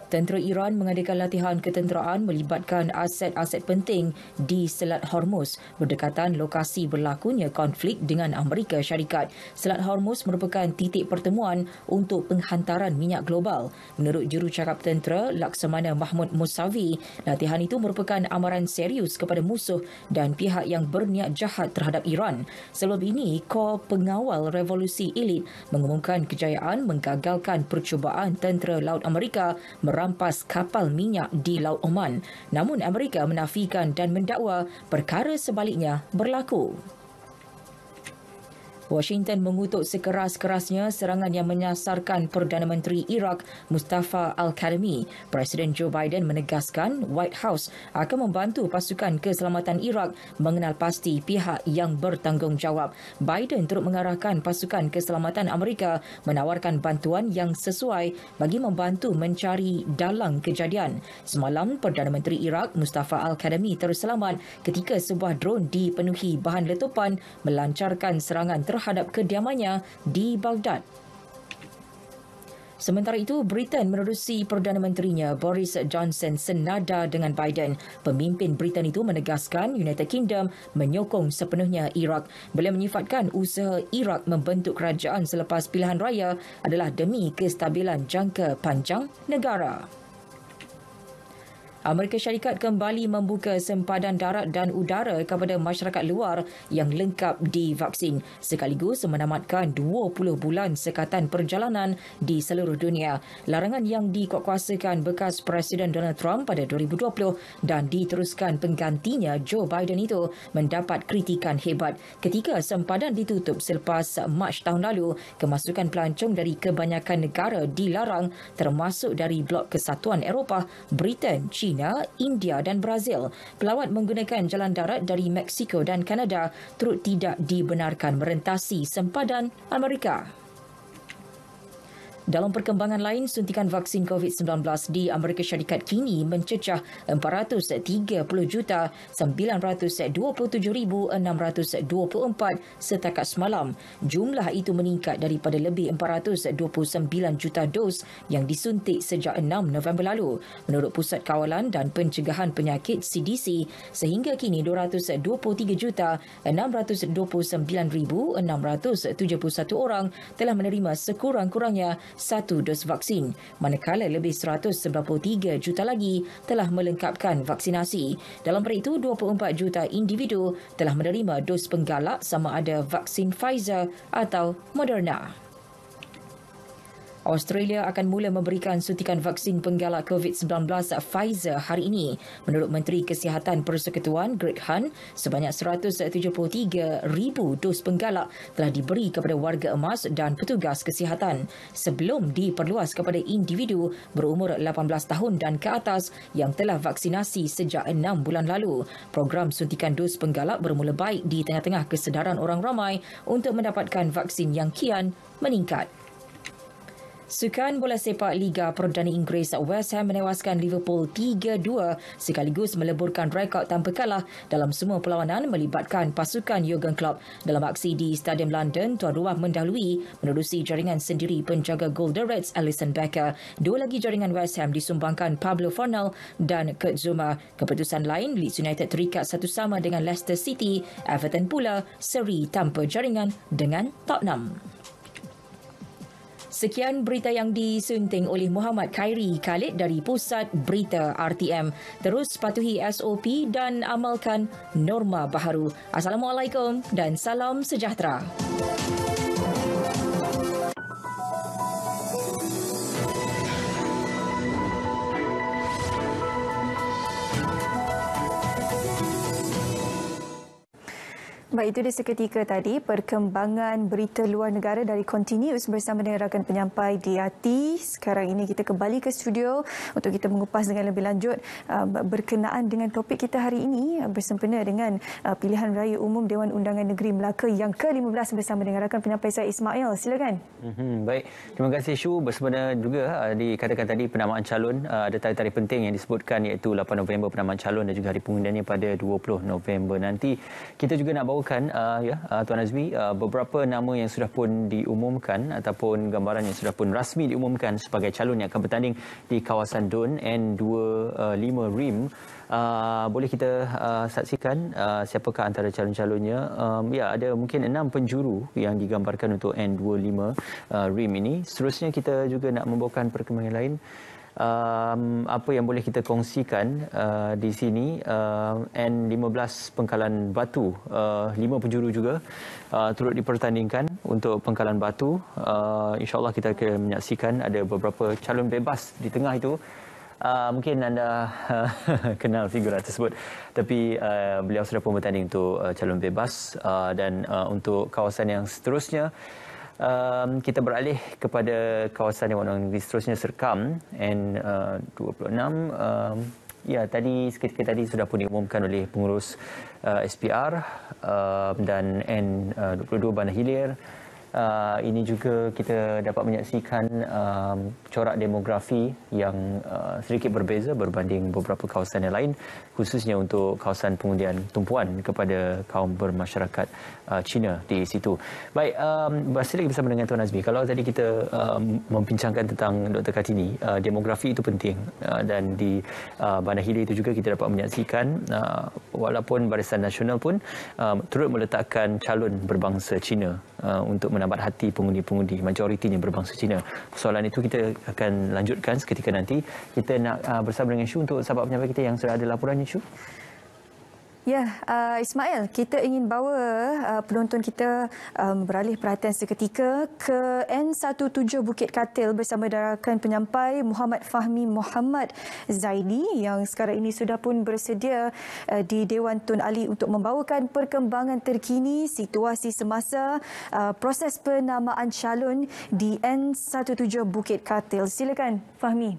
Tentera Iran mengadakan latihan ketenteraan melibatkan aset-aset penting di Selat Hormuz berdekatan lokasi berlakunya konflik dengan Amerika Syarikat. Selat Hormuz merupakan titik pertemuan untuk penghantaran minyak global. Menurut jurucakap tentera Laksamana Mahmud Musavi, latihan itu merupakan amaran serius kepada musuh dan pihak yang berniat jahat terhadap Iran. Sebelum ini, Kor Pengawal Revolusi Elit mengumumkan kejayaan menggagalkan percubaan tentera Laut Amerika merampas kapal minyak di Laut Oman. Namun Amerika menafikan dan mendakwa perkara sebaliknya berlaku. Washington mengutuk sekeras-kerasnya serangan yang menyasarkan Perdana Menteri Iraq Mustafa Al-Kadhimi. Presiden Joe Biden menegaskan White House akan membantu pasukan keselamatan Iraq mengenal pasti pihak yang bertanggungjawab. Biden turut mengarahkan pasukan keselamatan Amerika menawarkan bantuan yang sesuai bagi membantu mencari dalang kejadian. Semalam, Perdana Menteri Iraq Mustafa Al-Kadhimi terselamat ketika sebuah drone dipenuhi bahan letupan melancarkan serangan terhadap kediamannya di Baghdad. Sementara itu, Britain menerusi Perdana Menterinya Boris Johnson senada dengan Biden. Pemimpin Britain itu menegaskan United Kingdom menyokong sepenuhnya Iraq. Beliau menyifatkan usaha Iraq membentuk kerajaan selepas pilihan raya adalah demi kestabilan jangka panjang negara. Amerika Syarikat kembali membuka sempadan darat dan udara kepada masyarakat luar yang lengkap divaksin sekaligus menamatkan 20 bulan sekatan perjalanan di seluruh dunia. Larangan yang dikuatkuasakan bekas Presiden Donald Trump pada 2020 dan diteruskan penggantinya Joe Biden itu mendapat kritikan hebat. Ketika sempadan ditutup selepas Mac tahun lalu, kemasukan pelancong dari kebanyakan negara dilarang termasuk dari Blok Kesatuan Eropah, Britain, China, India dan Brazil. Pelawat menggunakan jalan darat dari Mexico dan Kanada turut tidak dibenarkan merentasi sempadan Amerika. Dalam perkembangan lain, suntikan vaksin COVID-19 di Amerika Syarikat kini mencecah 430,927,624 setakat semalam. Jumlah itu meningkat daripada lebih 429 juta dos yang disuntik sejak 6 November lalu. Menurut Pusat Kawalan dan Pencegahan Penyakit CDC, sehingga kini 223,629,671 orang telah menerima sekurang-kurangnya satu dos vaksin, manakala lebih 193 juta lagi telah melengkapkan vaksinasi. Dalam perkara itu, 24 juta individu telah menerima dos penggalak sama ada vaksin Pfizer atau Moderna. Australia akan mula memberikan suntikan vaksin penggalak COVID-19 Pfizer hari ini. Menurut Menteri Kesihatan Persekutuan Greg Hunt, sebanyak 173,000 dos penggalak telah diberi kepada warga emas dan petugas kesihatan sebelum diperluas kepada individu berumur 18 tahun dan ke atas yang telah vaksinasi sejak 6 bulan lalu. Program suntikan dos penggalak bermula baik di tengah-tengah kesedaran orang ramai untuk mendapatkan vaksin yang kian meningkat. Sukan bola sepak Liga Perdana Inggeris, West Ham menewaskan Liverpool 3-2 sekaligus meleburkan rekod tanpa kalah dalam semua perlawanan melibatkan pasukan Jurgen Klopp. Dalam aksi di Stadium London, tuan rumah mendahului menerusi jaringan sendiri penjaga gol The Reds Alisson Becker. Dua lagi jaringan West Ham disumbangkan Pablo Fornal dan Kurt Zouma. Keputusan lain, Leeds United terikat satu sama dengan Leicester City. Everton pula seri tanpa jaringan dengan Tottenham. Sekian berita yang disunting oleh Muhammad Khairi Khalid dari Pusat Berita RTM. Terus patuhi SOP dan amalkan norma baharu. Assalamualaikum dan salam sejahtera. Baik, itu dia seketika tadi perkembangan berita luar negara dari Continuous bersama dengan rakan penyampai Diati. Sekarang ini kita kembali ke studio untuk kita mengupas dengan lebih lanjut berkenaan dengan topik kita hari ini bersempena dengan pilihan raya umum Dewan Undangan Negeri Melaka yang ke-15 bersama dengan rakan penyampai saya Ismail. Silakan. Baik, terima kasih Syu. Bersempena juga dikatakan tadi penamaan calon, ada tarikh-tarikh penting yang disebutkan iaitu 8 November penamaan calon dan juga hari pengundiannya pada 20 November nanti. Kita juga nak bawakan Tuan Azmi beberapa nama yang sudah pun diumumkan ataupun gambaran yang sudah pun rasmi diumumkan sebagai calon yang akan bertanding di kawasan DUN N25 RIM. Boleh kita saksikan siapakah antara calon-calonnya. Ada mungkin 6 penjuru yang digambarkan untuk N25 RIM ini. Seterusnya kita juga nak membawakan perkembangan lain. Apa yang boleh kita kongsikan di sini, N15 Pengkalan Batu, 5 penjuru juga turut dipertandingkan untuk Pengkalan Batu. InsyaAllah kita akan menyaksikan ada beberapa calon bebas di tengah itu. Mungkin anda kenal figura tersebut, tapi beliau sudah pun bertanding untuk calon bebas. Dan untuk kawasan yang seterusnya, kita beralih kepada kawasan Dewan Undangan Negeri seterusnya, Serkam N26. Tadi seketika tadi sudah pun diumumkan oleh pengurus SPR, dan N22 Bandar Hilir. Ini juga kita dapat menyaksikan corak demografi yang sedikit berbeza berbanding beberapa kawasan yang lain, khususnya untuk kawasan pengundian tumpuan kepada kaum bermasyarakat Cina di situ. Baik, masih lagi bersama dengan Tuan Azmi. Kalau tadi kita membincangkan tentang Dr. Kartini, demografi itu penting, dan di Bandar Hilir itu juga kita dapat menyaksikan walaupun Barisan Nasional pun turut meletakkan calon berbangsa Cina untuk menambat hati pengundi-pengundi, majoritinya berbangsa Cina. Soalan itu kita akan lanjutkan seketika nanti. Kita nak bersama dengan Syu untuk sahabat penyampai kita yang sudah ada laporannya, Syu. Ya, Ismail, kita ingin bawa penonton kita beralih perhatian seketika ke N17 Bukit Katil bersama rakan penyampai Muhammad Fahmi Muhammad Zaidi yang sekarang ini sudah pun bersedia di Dewan Tun Ali untuk membawakan perkembangan terkini situasi semasa proses penamaan calon di N17 Bukit Katil. Silakan, Fahmi.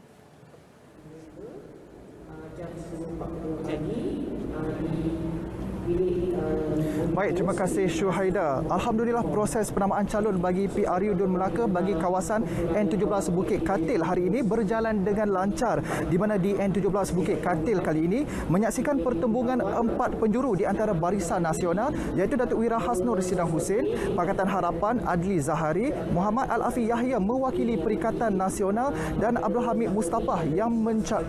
Baik, terima kasih Syuhaida. Alhamdulillah, proses penamaan calon bagi PRU DUN Melaka bagi kawasan N17 Bukit Katil hari ini berjalan dengan lancar, di mana di N17 Bukit Katil kali ini menyaksikan pertembungan 4 penjuru di antara Barisan Nasional, iaitu Datuk Wira Hasnur Sidang Husin, Pakatan Harapan Adli Zahari, Muhammad Al-Afi Yahya mewakili Perikatan Nasional, dan Abdul Hamid Mustafah yang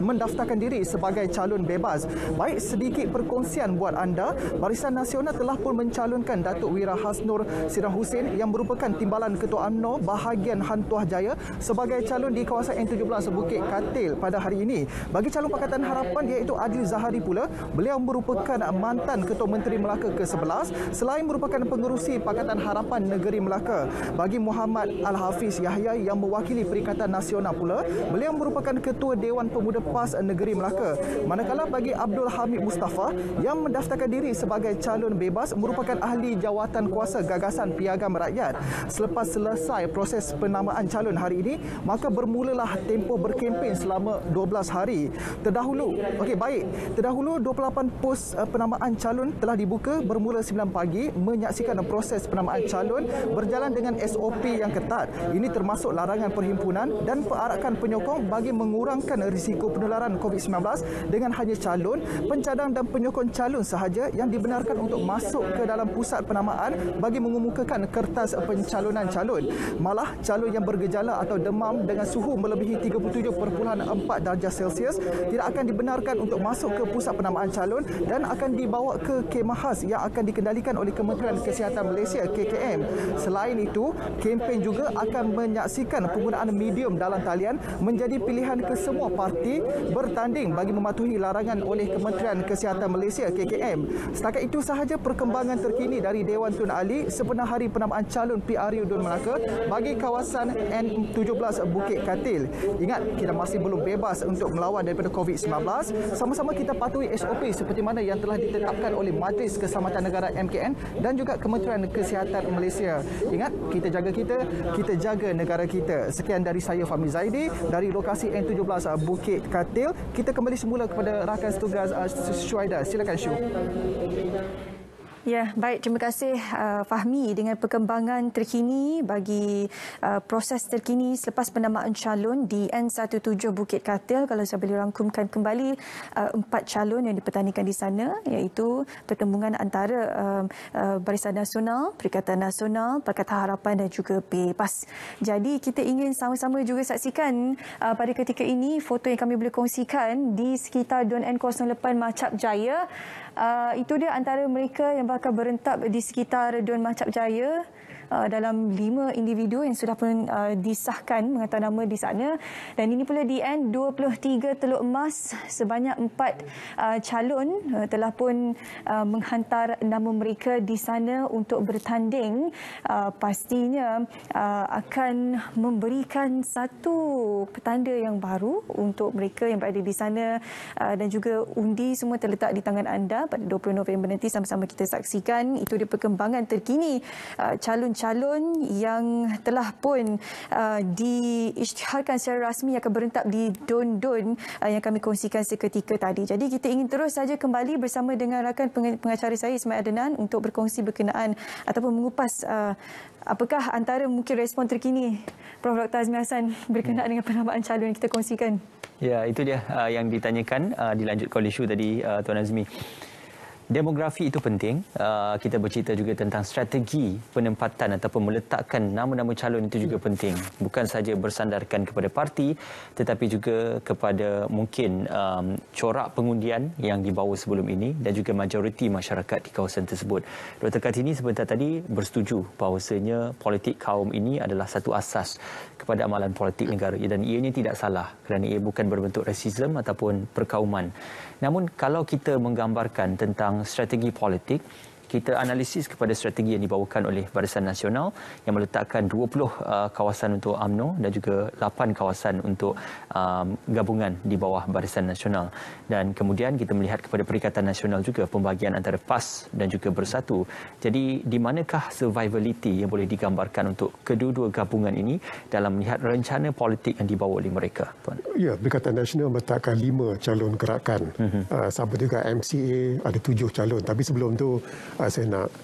mendaftarkan diri sebagai calon bebas. Baik, sedikit perkongsian buat anda. Barisan Nasional telah pun mencalonkan Datuk Wira Hasnur Sidang Husin yang merupakan Timbalan Ketua UMNO bahagian Han Tuah Jaya sebagai calon di kawasan N17 Bukit Katil pada hari ini. Bagi calon Pakatan Harapan iaitu Adli Zahari pula, beliau merupakan mantan Ketua Menteri Melaka ke-11 selain merupakan pengerusi Pakatan Harapan Negeri Melaka. Bagi Muhammad Al-Hafiz Yahya yang mewakili Perikatan Nasional pula, beliau merupakan Ketua Dewan Pemuda PAS Negeri Melaka. Manakala bagi Abdul Hamid Mustafah yang mendaftarkan diri sebagai calon bebas merupakan ahli jawatan kuasa gagasan piagam rakyat. Selepas selesai proses penamaan calon hari ini, maka bermulalah tempoh berkempen selama 12 hari. Terdahulu 28 pos penamaan calon telah dibuka bermula 9 pagi menyaksikan proses penamaan calon berjalan dengan SOP yang ketat. Ini termasuk larangan perhimpunan dan perarakan penyokong bagi mengurangkan risiko penularan COVID-19 dengan hanya calon, pencadang dan penyokong calon sahaja yang dibenarkan untuk masuk ke dalam pusat penamaan bagi mengemukakan kertas pencalonan calon. Malah calon yang bergejala atau demam dengan suhu melebihi 37.4 darjah Celsius tidak akan dibenarkan untuk masuk ke pusat penamaan calon dan akan dibawa ke kemah khas yang akan dikendalikan oleh Kementerian Kesihatan Malaysia KKM. Selain itu, kempen juga akan menyaksikan penggunaan medium dalam talian menjadi pilihan kesemua parti bertanding bagi mematuhi larangan oleh Kementerian Kesihatan Malaysia KKM. Setakat itu sahaja saja perkembangan terkini dari Dewan Tun Ali sepenuh hari penamaan calon PRU Dun Melaka bagi kawasan N17 Bukit Katil. Ingat, kita masih belum bebas untuk melawan daripada COVID-19. Sama-sama kita patuhi SOP seperti mana yang telah ditetapkan oleh Majlis Keselamatan Negara MKN dan juga Kementerian Kesihatan Malaysia. Ingat, kita jaga negara kita. Sekian dari saya, Fahmi Zaidi, dari lokasi N17 Bukit Katil. Kita kembali semula kepada rakan setugas Syuhaida. Silakan Syu. Ya, baik. Terima kasih Fahmi dengan perkembangan terkini bagi proses terkini selepas penamaan calon di N17 Bukit Katil. Kalau saya boleh rangkumkan kembali 4 calon yang dipertandingkan di sana, iaitu pertembungan antara Barisan Nasional, Perikatan Nasional, Pakatan Harapan dan juga PAS. Jadi kita ingin sama-sama juga saksikan pada ketika ini foto yang kami boleh kongsikan di sekitar Dun N08 Macap Jaya. Itu dia antara mereka yang bakal berentap di sekitar Dun Macap Jaya dalam 5 individu yang sudah pun disahkan mengatakan nama di sana. Dan ini pula di N23 Teluk Emas, sebanyak 4 calon telah pun menghantar nama mereka di sana untuk bertanding. Pastinya akan memberikan satu petanda yang baru untuk mereka yang berada di sana, dan juga undi semua terletak di tangan anda pada 20 November nanti. Sama-sama kita saksikan. Itu dia perkembangan terkini calon yang telah pun diisytiharkan secara rasmi akan berentap di Dun yang kami kongsikan seketika tadi. Jadi kita ingin terus saja kembali bersama dengan rakan pengacara saya Ismail Adnan untuk berkongsi berkenaan ataupun mengupas apakah antara mungkin respon terkini Prof. Dr. Azmi Hassan berkenaan dengan penamaan calon yang kita kongsikan. Ya, itu dia yang ditanyakan dilanjutkan oleh Syu tadi, Tuan Azmi. Demografi itu penting. Kita bercerita juga tentang strategi penempatan ataupun meletakkan nama-nama calon itu juga penting. Bukan saja bersandarkan kepada parti, tetapi juga kepada mungkin corak pengundian yang dibawa sebelum ini dan juga majoriti masyarakat di kawasan tersebut. Dr. Kartini sebentar tadi bersetuju bahawasanya politik kaum ini adalah satu asas kepada amalan politik negara, dan ianya tidak salah kerana ia bukan berbentuk rasisme ataupun perkauman. Namun kalau kita menggambarkan tentang strategi politik, kita analisis kepada strategi yang dibawakan oleh Barisan Nasional yang meletakkan 20 kawasan untuk UMNO dan juga 8 kawasan untuk gabungan di bawah Barisan Nasional. Dan kemudian kita melihat kepada Perikatan Nasional juga pembagian antara PAS dan juga Bersatu. Jadi di manakah survivability yang boleh digambarkan untuk kedua-dua gabungan ini dalam melihat rencana politik yang dibawa oleh mereka, Tuan? Ya, Perikatan Nasional meletakkan 5 calon gerakan. Sama juga MCA ada 7 calon. Tapi sebelum tu saya nak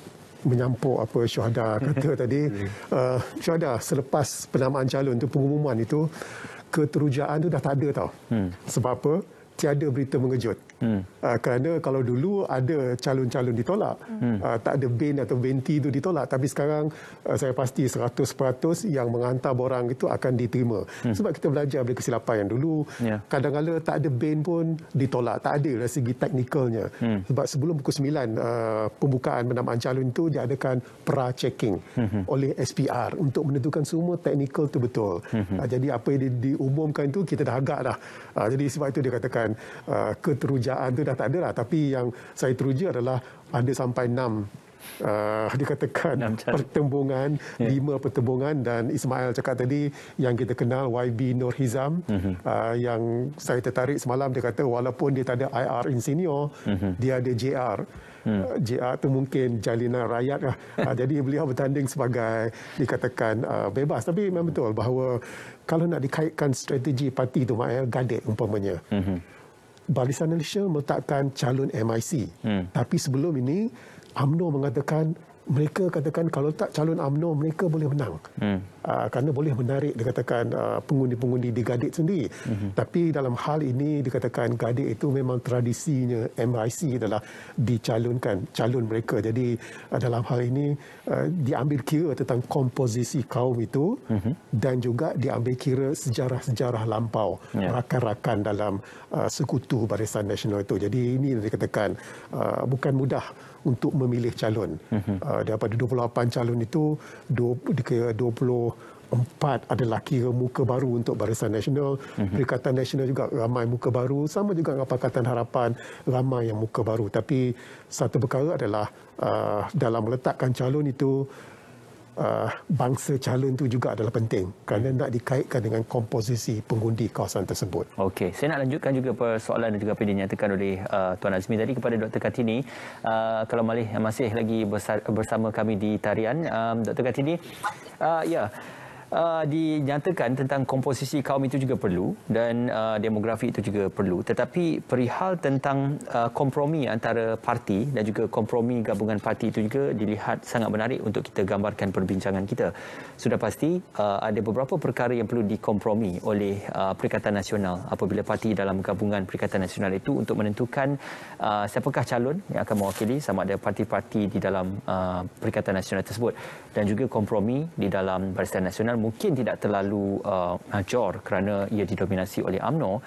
menyampuk apa Syuhada kata tadi. Syuhada, selepas penamaan calon tu, pengumuman itu, keterujaan tu dah tak ada tau. Sebab apa? Tiada berita mengejut. Kerana kalau dulu ada calon-calon ditolak, tak ada bin atau binti itu ditolak, tapi sekarang saya pasti 100% yang menghantar borang itu akan diterima. Sebab kita belajar dari kesilapan yang dulu, kadang-kadang tak ada bin pun ditolak, tak ada dari segi teknikalnya. Sebab sebelum pukul 9 pembukaan penamaan calon itu diadakan pra-checking oleh SPR untuk menentukan semua teknikal itu betul. Jadi apa yang diumumkan itu kita dah agak dah. Jadi sebab itu dia katakan keterujaan itu dah tak ada lah. Tapi yang saya teruja adalah ada sampai 6 dikatakan pertembungan, 5 pertembungan, dan Ismail cakap tadi yang kita kenal YB Nur Hizam, yang saya tertarik semalam, dia kata walaupun dia tak ada IR insinyur, dia ada JR. JR tu mungkin jalinan rakyat lah. Jadi beliau bertanding sebagai dikatakan bebas. Tapi memang betul bahawa kalau nak dikaitkan strategi parti tu, Gadet umpamanya, Barisan Nasional meletakkan calon MIC. Tapi sebelum ini UMNO mengatakan, mereka katakan kalau tak calon UMNO mereka boleh menang. Kerana boleh menarik dikatakan pengundi-pengundi di Gadet sendiri. Tapi dalam hal ini dikatakan Gadet itu memang tradisinya MIC adalah dicalonkan calon mereka. Jadi dalam hal ini diambil kira tentang komposisi kaum itu dan juga diambil kira sejarah-sejarah lampau rakan-rakan dalam sekutu Barisan Nasional itu. Jadi ini dikatakan bukan mudah untuk memilih calon. Daripada 28 calon itu 20 4 adalah kira muka baru untuk Barisan Nasional. Perikatan Nasional juga ramai muka baru. Sama juga dengan Pakatan Harapan, ramai yang muka baru. Tapi satu perkara adalah dalam meletakkan calon itu, bangsa calon itu juga adalah penting kerana nak dikaitkan dengan komposisi pengundi kawasan tersebut. Okey, saya nak lanjutkan juga persoalan dan juga apa yang dinyatakan oleh Tuan Azmi tadi kepada Dr. Kartini. Kalau masih lagi bersama kami di tarian, Dr. Kartini, dinyatakan tentang komposisi kaum itu juga perlu dan demografi itu juga perlu, tetapi perihal tentang kompromi antara parti dan juga kompromi gabungan parti itu juga dilihat sangat menarik untuk kita gambarkan perbincangan kita. Sudah pasti ada beberapa perkara yang perlu dikompromi oleh Perikatan Nasional apabila parti dalam gabungan Perikatan Nasional itu untuk menentukan siapakah calon yang akan mewakili sama ada parti-parti di dalam Perikatan Nasional tersebut, dan juga kompromi di dalam Barisan Nasional mungkin tidak terlalu major kerana ia didominasi oleh UMNO,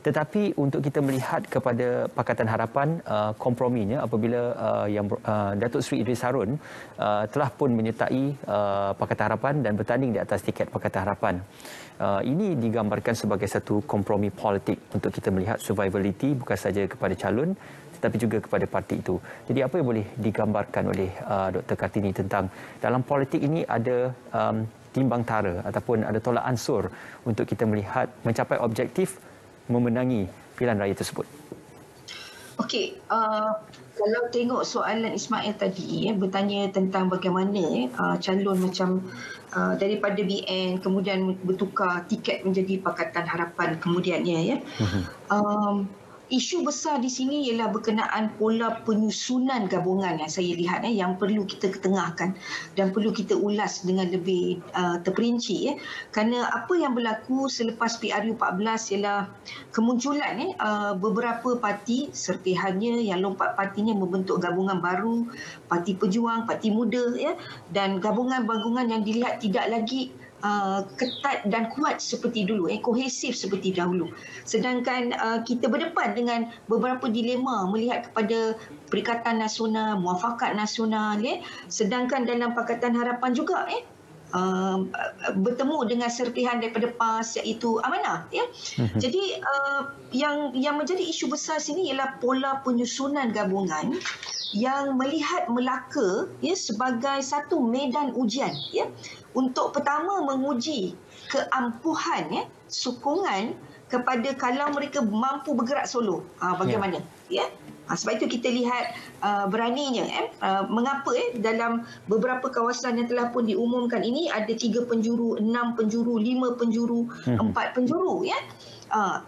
tetapi untuk kita melihat kepada Pakatan Harapan, komprominya apabila Datuk Seri Idris Harun telah pun menyertai Pakatan Harapan dan bertanding di atas tiket Pakatan Harapan. Ini digambarkan sebagai satu kompromi politik untuk kita melihat survivability bukan saja kepada calon tetapi juga kepada parti itu. Jadi apa yang boleh digambarkan oleh Dr. Kartini tentang dalam politik ini ada timbang tara ataupun ada tolak ansur untuk kita melihat mencapai objektif memenangi pilihan raya tersebut? Okey, kalau tengok soalan Ismail tadi bertanya tentang bagaimana calon macam daripada BN kemudian bertukar tiket menjadi Pakatan Harapan kemudiannya ya. Isu besar di sini ialah berkenaan pola penyusunan gabungan yang saya lihat yang perlu kita ketengahkan dan perlu kita ulas dengan lebih terperinci kerana apa yang berlaku selepas PRU 14 ialah kemunculan beberapa parti serpihannya yang lompat partinya membentuk gabungan baru, Parti Pejuang, Parti Muda dan gabungan-gabungan yang dilihat tidak lagi ketat dan kuat seperti dulu, kohesif seperti dahulu. Sedangkan kita berdepan dengan beberapa dilema melihat kepada Perikatan Nasional, Muafakat Nasional, sedangkan dalam Pakatan Harapan juga bertemu dengan serpihan daripada PAS iaitu Amanah. Jadi yang menjadi isu besar sini ialah pola penyusunan gabungan yang melihat Melaka sebagai satu medan ujian untuk pertama menguji keampuhan sokongan kepada kalau mereka mampu bergerak solo. Bagaimana? Sebab itu kita lihat beraninya mengapa dalam beberapa kawasan yang telah pun diumumkan ini ada 3 penjuru, 6 penjuru, 5 penjuru, 4 penjuru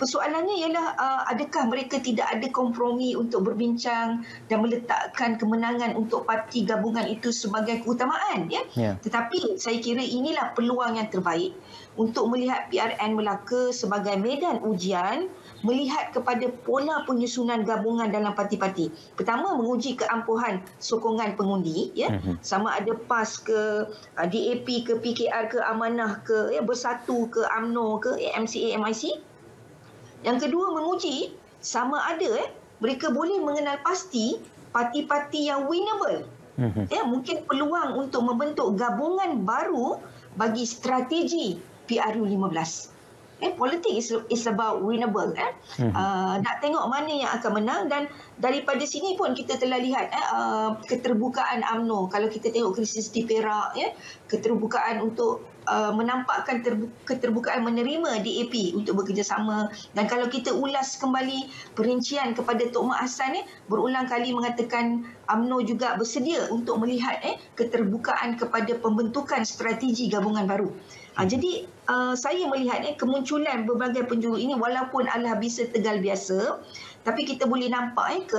persoalannya ialah adakah mereka tidak ada kompromi untuk berbincang dan meletakkan kemenangan untuk parti gabungan itu sebagai keutamaan tetapi saya kira inilah peluang yang terbaik untuk melihat PRN Melaka sebagai medan ujian melihat kepada pola penyusunan gabungan dalam parti-parti. Pertama, menguji keampuhan sokongan pengundi sama ada PAS ke DAP ke PKR ke Amanah ke Bersatu ke UMNO ke MCA MIC. Yang kedua, menguji sama ada mereka boleh mengenal pasti parti-parti yang winnable. Mungkin peluang untuk membentuk gabungan baru bagi strategi PRU 15. Politik is about winnable. Nak tengok mana yang akan menang dan daripada sini pun kita telah lihat keterbukaan UMNO. Kalau kita tengok krisis di Perak, keterbukaan untuk menampakkan keterbukaan menerima DAP untuk bekerjasama. Dan kalau kita ulas kembali perincian kepada Tok Mak Hassan berulang kali mengatakan UMNO juga bersedia untuk melihat keterbukaan kepada pembentukan strategi gabungan baru. Jadi saya melihat kemunculan berbagai penjuru ini walaupun adalah bisa tegal biasa, tapi kita boleh nampak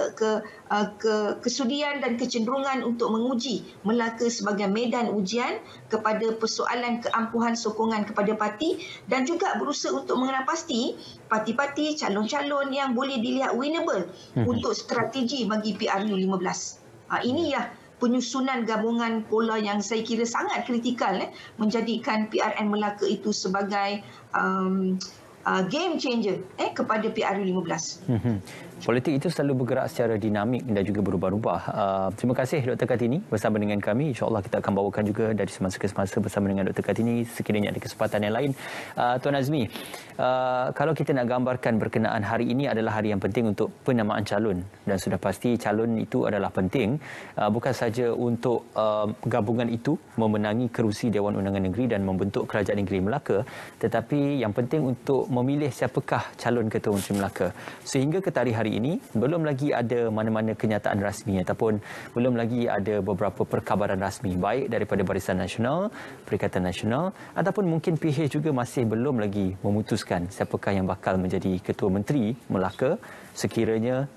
kesudian dan kecenderungan untuk menguji Melaka sebagai medan ujian kepada persoalan keampuhan sokongan kepada parti dan juga berusaha untuk mengenal pasti parti-parti calon-calon yang boleh dilihat winnable untuk strategi bagi PRU 15. Ini ya penyusunan gabungan pola yang saya kira sangat kritikal menjadikan PRN Melaka itu sebagai game changer kepada PRU 15. Politik itu selalu bergerak secara dinamik dan juga berubah-ubah. Terima kasih Dr. Kartini bersama dengan kami. InsyaAllah kita akan bawakan juga dari semasa ke semasa bersama dengan Dr. Kartini sekiranya ada kesempatan yang lain. Tuan Azmi, kalau kita nak gambarkan berkenaan hari ini adalah hari yang penting untuk penamaan calon, dan sudah pasti calon itu adalah penting bukan saja untuk gabungan itu memenangi kerusi Dewan Undangan Negeri dan membentuk Kerajaan Negeri Melaka, tetapi yang penting untuk memilih siapakah calon Ketua Menteri Melaka. Sehingga ke tarikh hari ini belum lagi ada mana-mana kenyataan rasmi ataupun belum lagi ada beberapa perkabaran rasmi baik daripada Barisan Nasional, Perikatan Nasional ataupun mungkin PH juga masih belum lagi memutuskan siapakah yang bakal menjadi Ketua Menteri Melaka sekiranya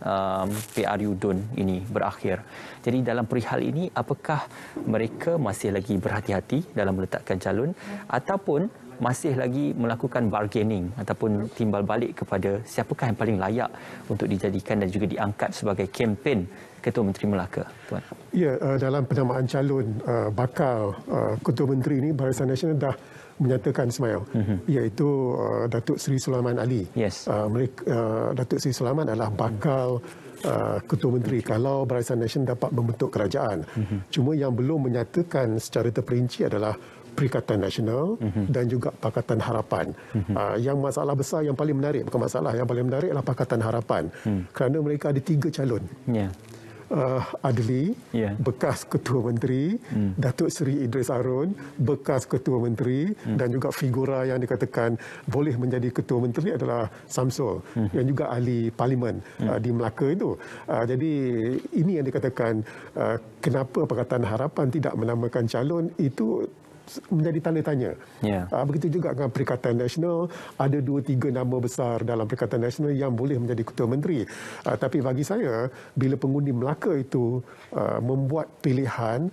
PRU DUN ini berakhir. Jadi dalam perihal ini, apakah mereka masih lagi berhati-hati dalam meletakkan calon ataupun masih lagi melakukan bargaining ataupun timbal balik kepada siapakah yang paling layak untuk dijadikan dan juga diangkat sebagai kempen Ketua Menteri Melaka, Tuan? Ya, dalam penamaan calon bakal Ketua Menteri ini, Barisan Nasional dah menyatakan, Ismail, iaitu Datuk Seri Sulaiman Ali. Yes. Datuk Seri Sulaiman adalah bakal Ketua Menteri kalau Barisan Nasional dapat membentuk kerajaan. Cuma yang belum menyatakan secara terperinci adalah Perikatan Nasional dan juga Pakatan Harapan. Yang masalah besar yang paling menarik, bukan masalah, yang paling menarik adalah Pakatan Harapan. Kerana mereka ada 3 calon. Adli, bekas Ketua Menteri, Datuk Seri Idris Harun, bekas Ketua Menteri, dan juga figura yang dikatakan boleh menjadi Ketua Menteri adalah Samsul, yang juga ahli Parlimen di Melaka itu. Jadi ini yang dikatakan kenapa Pakatan Harapan tidak menamakan calon itu menjadi tanda tanya. Begitu juga dengan Perikatan Nasional, ada 2-3 nama besar dalam Perikatan Nasional yang boleh menjadi Ketua Menteri. Tapi bagi saya, bila pengundi Melaka itu membuat pilihan,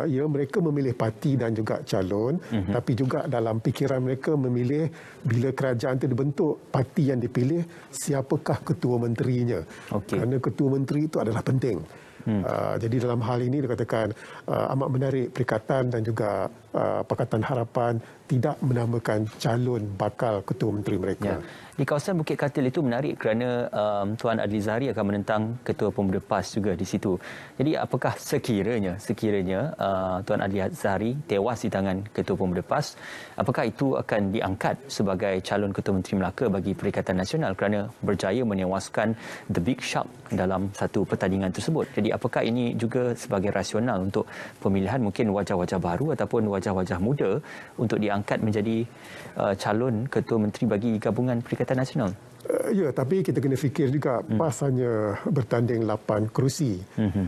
mereka memilih parti dan juga calon, tapi juga dalam fikiran mereka memilih bila kerajaan itu dibentuk, parti yang dipilih siapakah Ketua Menterinya. Kerana Ketua Menteri itu adalah penting. Jadi dalam hal ini dikatakan amat menarik Perikatan dan juga Pakatan Harapan tidak menamakan calon bakal Ketua Menteri mereka. Di kawasan Bukit Katil itu menarik kerana Tuan Adli Zahari akan menentang Ketua Pemuda PAS juga di situ. Jadi apakah sekiranya Tuan Adli Zahari tewas di tangan Ketua Pemuda PAS, apakah itu akan diangkat sebagai calon Ketua Menteri Melaka bagi Perikatan Nasional kerana berjaya menewaskan The Big Shark dalam satu pertandingan tersebut. Jadi apakah ini juga sebagai rasional untuk pemilihan mungkin wajah-wajah baru ataupun wajah-wajah muda untuk diangkat menjadi calon Ketua Menteri bagi gabungan Perikatan Nasional? Ya, tapi kita kena fikir juga PAS hanya bertanding 8 kerusi.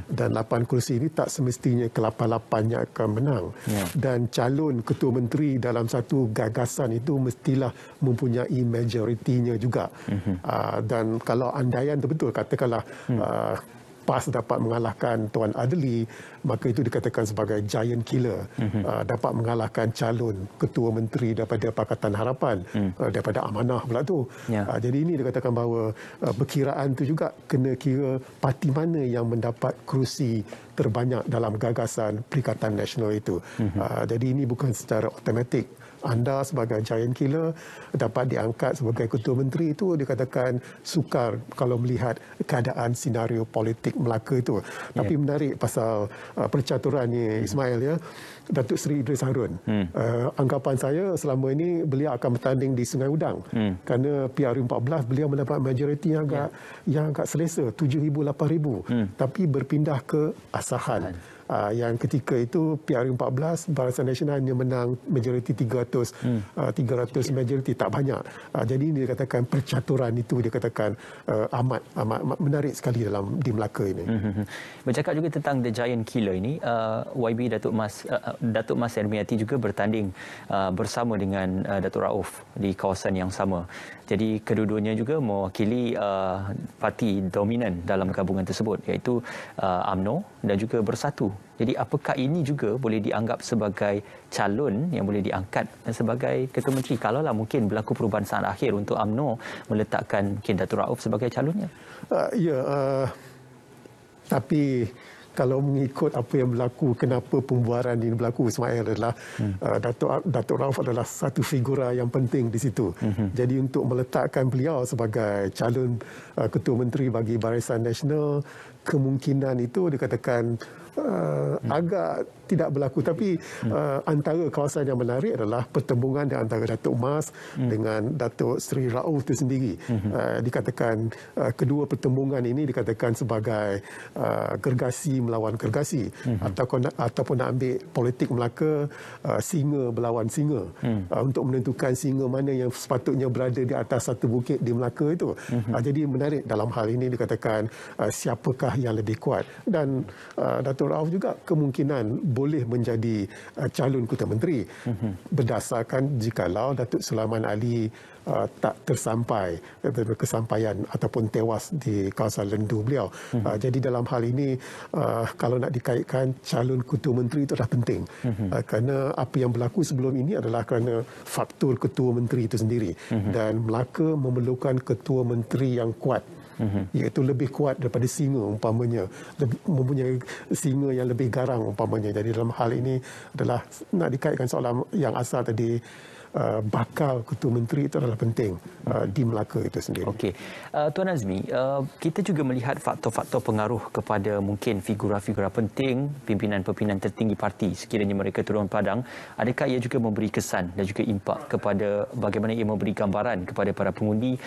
Dan 8 kerusi ini tak semestinya ke-8-8-nya akan menang. Dan calon Ketua Menteri dalam satu gagasan itu mestilah mempunyai majoritinya juga. Dan kalau andaian itu betul, katakanlah PAS dapat mengalahkan Tuan Adli, maka itu dikatakan sebagai giant killer. Dapat mengalahkan calon Ketua Menteri daripada Pakatan Harapan, daripada Amanah pula tu. Jadi ini dikatakan bahawa perkiraan itu juga kena kira parti mana yang mendapat kerusi terbanyak dalam gagasan Perikatan Nasional itu. Jadi ini bukan secara automatik anda sebagai giant killer dapat diangkat sebagai Ketua Menteri, itu dikatakan sukar kalau melihat keadaan senario politik Melaka itu. Tapi menarik pasal percaturan ni, Ismail, ya. Datuk Seri Idris Harun. Anggapan saya selama ini beliau akan bertanding di Sungai Udang. Kerana PRU 14 beliau mendapat majoriti yang agak selesa, 7,000, 8,000. Tapi berpindah ke Asahan. Yang ketika itu PRU 14 Barisan Nasional hanya menang majoriti 300 majoriti, tak banyak. Jadi ini dikatakan percaturan itu dikatakan amat menarik sekali di Melaka ini. Bercakap juga tentang the giant killer ini, YB Datuk Mas Hermiati juga bertanding bersama dengan Datuk Rauf di kawasan yang sama. Jadi kedua-duanya juga mewakili parti dominan dalam gabungan tersebut, iaitu UMNO dan juga Bersatu. Jadi apakah ini juga boleh dianggap sebagai calon yang boleh diangkat sebagai Ketua Menteri kalaulah mungkin berlaku perubahan saat akhir untuk UMNO meletakkan Datuk Rauf sebagai calonnya? Tapi kalau mengikut apa yang berlaku, kenapa pembuaran ini berlaku, Ismail, adalah Datuk Rauf adalah satu figura yang penting di situ. Jadi untuk meletakkan beliau sebagai calon Ketua Menteri bagi Barisan Nasional, kemungkinan itu dikatakan agak tidak berlaku. Tapi antara kawasan yang menarik adalah pertembungan di antara Datuk Mas dengan Datuk Seri Rauf itu sendiri. Dikatakan kedua pertembungan ini dikatakan sebagai gergasi melawan gergasi, ataupun nak ambil politik Melaka, singa berlawan singa, untuk menentukan singa mana yang sepatutnya berada di atas satu bukit di Melaka itu. Jadi menarik dalam hal ini dikatakan siapakah yang lebih kuat, dan Datuk Rauf juga kemungkinan boleh menjadi calon Ketua Menteri berdasarkan jikalau Datuk Sulaiman Ali tak tersampai kesampaian ataupun tewas di kawasan lendu beliau. Jadi dalam hal ini kalau nak dikaitkan, calon Ketua Menteri itu adalah penting, kerana apa yang berlaku sebelum ini adalah kerana faktor Ketua Menteri itu sendiri, dan Melaka memerlukan Ketua Menteri yang kuat, iaitu lebih kuat daripada singa umpamanya, mempunyai singa yang lebih garang umpamanya. Jadi dalam hal ini adalah nak dikaitkan soalan yang asal tadi, bakal Ketua Menteri itu adalah penting di Melaka itu sendiri. Okey. Tuan Azmi, kita juga melihat faktor-faktor pengaruh kepada mungkin figura-figura penting, pimpinan-pimpinan tertinggi parti sekiranya mereka turun padang. Adakah ia juga memberi kesan dan juga impak kepada bagaimana ia memberi gambaran kepada para pengundi,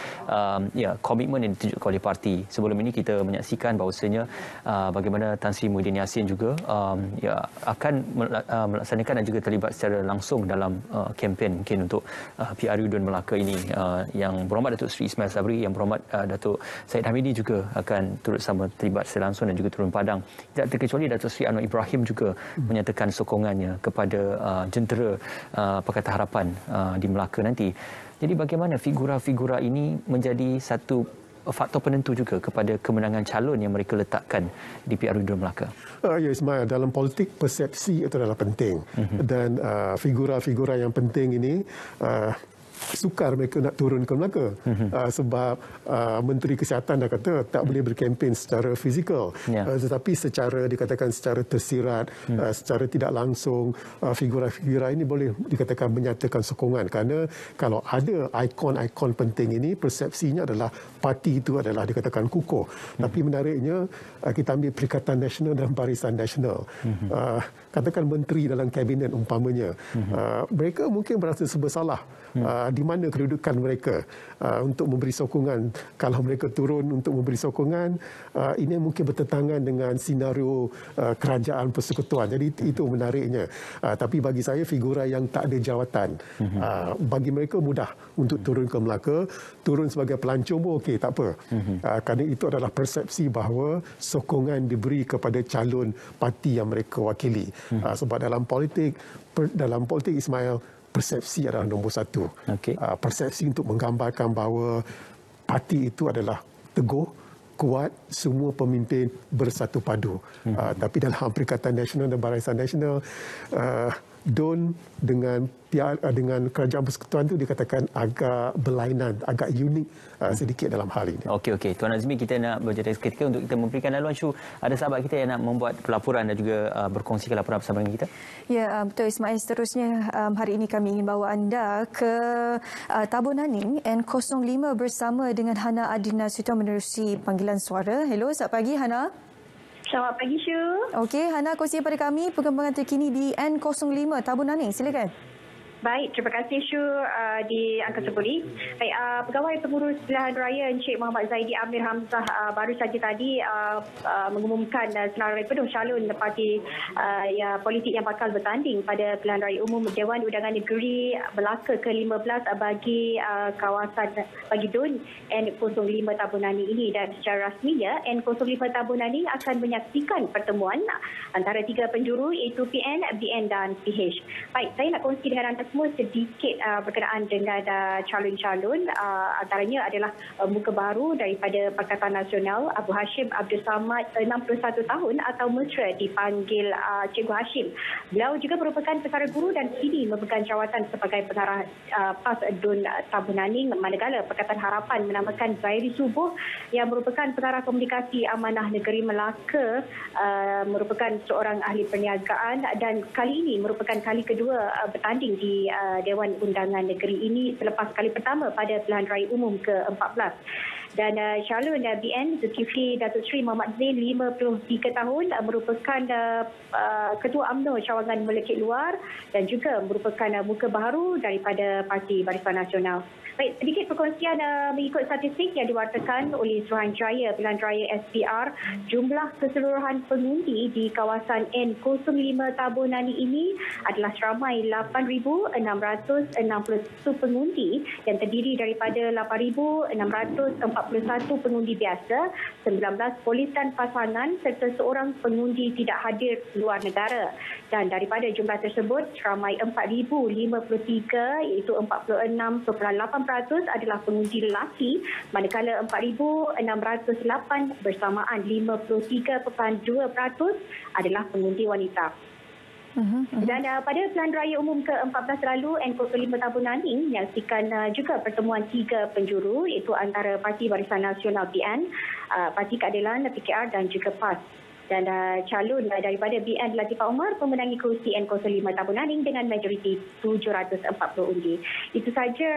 komitmen yang ditunjukkan oleh parti. Sebelum ini kita menyaksikan bahawasanya bagaimana Tan Sri Muhyiddin Yassin juga akan melaksanakan dan juga terlibat secara langsung dalam kempen mungkin untuk PRU Dun Melaka ini, yang berhormat Datuk Seri Ismail Sabri, yang berhormat Datuk Syed Hamidi juga akan turut sama terlibat secara langsung dan juga turun padang. Tidak terkecuali Datuk Seri Anwar Ibrahim juga menyatakan sokongannya kepada jentera Pakatan Harapan di Melaka nanti. Jadi bagaimana figura-figura ini menjadi satu faktor penentu juga kepada kemenangan calon yang mereka letakkan di PRU Dun Melaka? Ya Ismail, dalam politik persepsi itu adalah penting, dan figura-figura yang penting ini sukar mereka nak turun ke Melaka, sebab Menteri Kesihatan dah kata tak boleh berkempen secara fizikal, tetapi secara dikatakan secara tersirat, secara tidak langsung, figura-figura ini boleh dikatakan menyatakan sokongan, kerana kalau ada ikon-ikon penting ini, persepsinya adalah parti itu adalah dikatakan kukuh. Tapi menariknya, kita ambil Perikatan Nasional dan Barisan Nasional, katakan menteri dalam kabinet umpamanya, mereka mungkin berasa serba salah di mana kedudukan mereka untuk memberi sokongan. Kalau mereka turun untuk memberi sokongan, ini mungkin bertentangan dengan senario kerajaan persekutuan. Jadi itu menariknya. Tapi bagi saya, figura yang tak ada jawatan, bagi mereka mudah untuk turun ke Melaka, turun sebagai pelancong pun okey, tak apa. Kerana itu adalah persepsi bahawa sokongan diberi kepada calon parti yang mereka wakili. Sebab dalam politik Ismail, persepsi adalah nombor satu. Persepsi untuk menggambarkan bahawa parti itu adalah teguh, kuat, semua pemimpin bersatu padu. Tapi dalam Perikatan Nasional dan Barisan Nasional, DUN dengan kerajaan persekutuan itu dikatakan agak berlainan, agak unik sedikit dalam hal ini. Okey. Tuan Azmi, kita nak berjeda seketika untuk kita memberikan laluan Syu. Ada sahabat kita yang nak membuat pelaporan dan juga berkongsikan laporan bersama dengan kita. Ya, betul Ismail. Seterusnya, hari ini kami ingin bawa anda ke Tabunaning N05 bersama dengan Hana Adina Suto menerusi panggilan suara. Hello, selamat pagi Hana. Selamat pagi Syu. Okey, Hana, kongsi pada kami perkembangan terkini di N05 Tabunaning. Silakan. Baik, terima kasih Syu di Angkasa Puri. Baik, Pegawai Pengurus Pilihan Raya Encik Muhammad Zaidi Amir Hamzah baru saja tadi mengumumkan senarai penuh calon parti politik yang bakal bertanding pada Pilihan Raya Umum Dewan Undangan Negeri Melaka ke-15 bagi kawasan bagi DUN N05 Tabunaning ini, dan secara rasminya N05 Tabunaning akan menyaksikan pertemuan antara tiga penjuru iaitu PN, BN dan PH. Baik, saya nak kongsi dengan anda semua sedikit berkenaan dengan calon-calon. Antaranya adalah muka baru daripada Pakatan Nasional, Abu Hashim Abdul Samad, 61 tahun atau mesra dipanggil Cikgu Hashim. Beliau juga merupakan pesara guru dan kini memegang jawatan sebagai pengarah PAS DUN Tabunaning, manakala Pakatan Harapan menamakan Zairi Subuh yang merupakan pengarah komunikasi Amanah Negeri Melaka, merupakan seorang ahli perniagaan dan kali ini merupakan kali kedua bertanding di Dewan Undangan Negeri ini selepas kali pertama pada pilihan raya umum ke-14. Dan calon BN Zulkifli Datuk Seri Muhammad Zain, 53 tahun, merupakan Ketua UMNO Cawangan Melekit Luar dan juga merupakan muka baru daripada Parti Barisan Nasional. Baik, sedikit perkongsian mengikut statistik yang diwartakan oleh Suruhanjaya Pilihan Raya SPR, jumlah keseluruhan pengundi di kawasan N05 Tabunaning ini adalah seramai 8,661 pengundi yang terdiri daripada 8,641 pengundi biasa, 19 polis dan pasangan serta seorang pengundi tidak hadir luar negara. Dan daripada jumlah tersebut, seramai 4,053 iaitu 46.8% adalah pengundi lelaki, manakala 4,608 bersamaan 53.2% adalah pengundi wanita. Dan pada pilihan raya umum ke-14 lalu, N05 Tabunaning menyaksikan juga pertemuan 3 penjuru iaitu antara Parti Barisan Nasional BN, Parti Keadilan PKR dan juga PAS. Dan calon daripada BN Latifah Umar memenangi kerusi N05 Tabunaning dengan majoriti 740 undi. Itu saja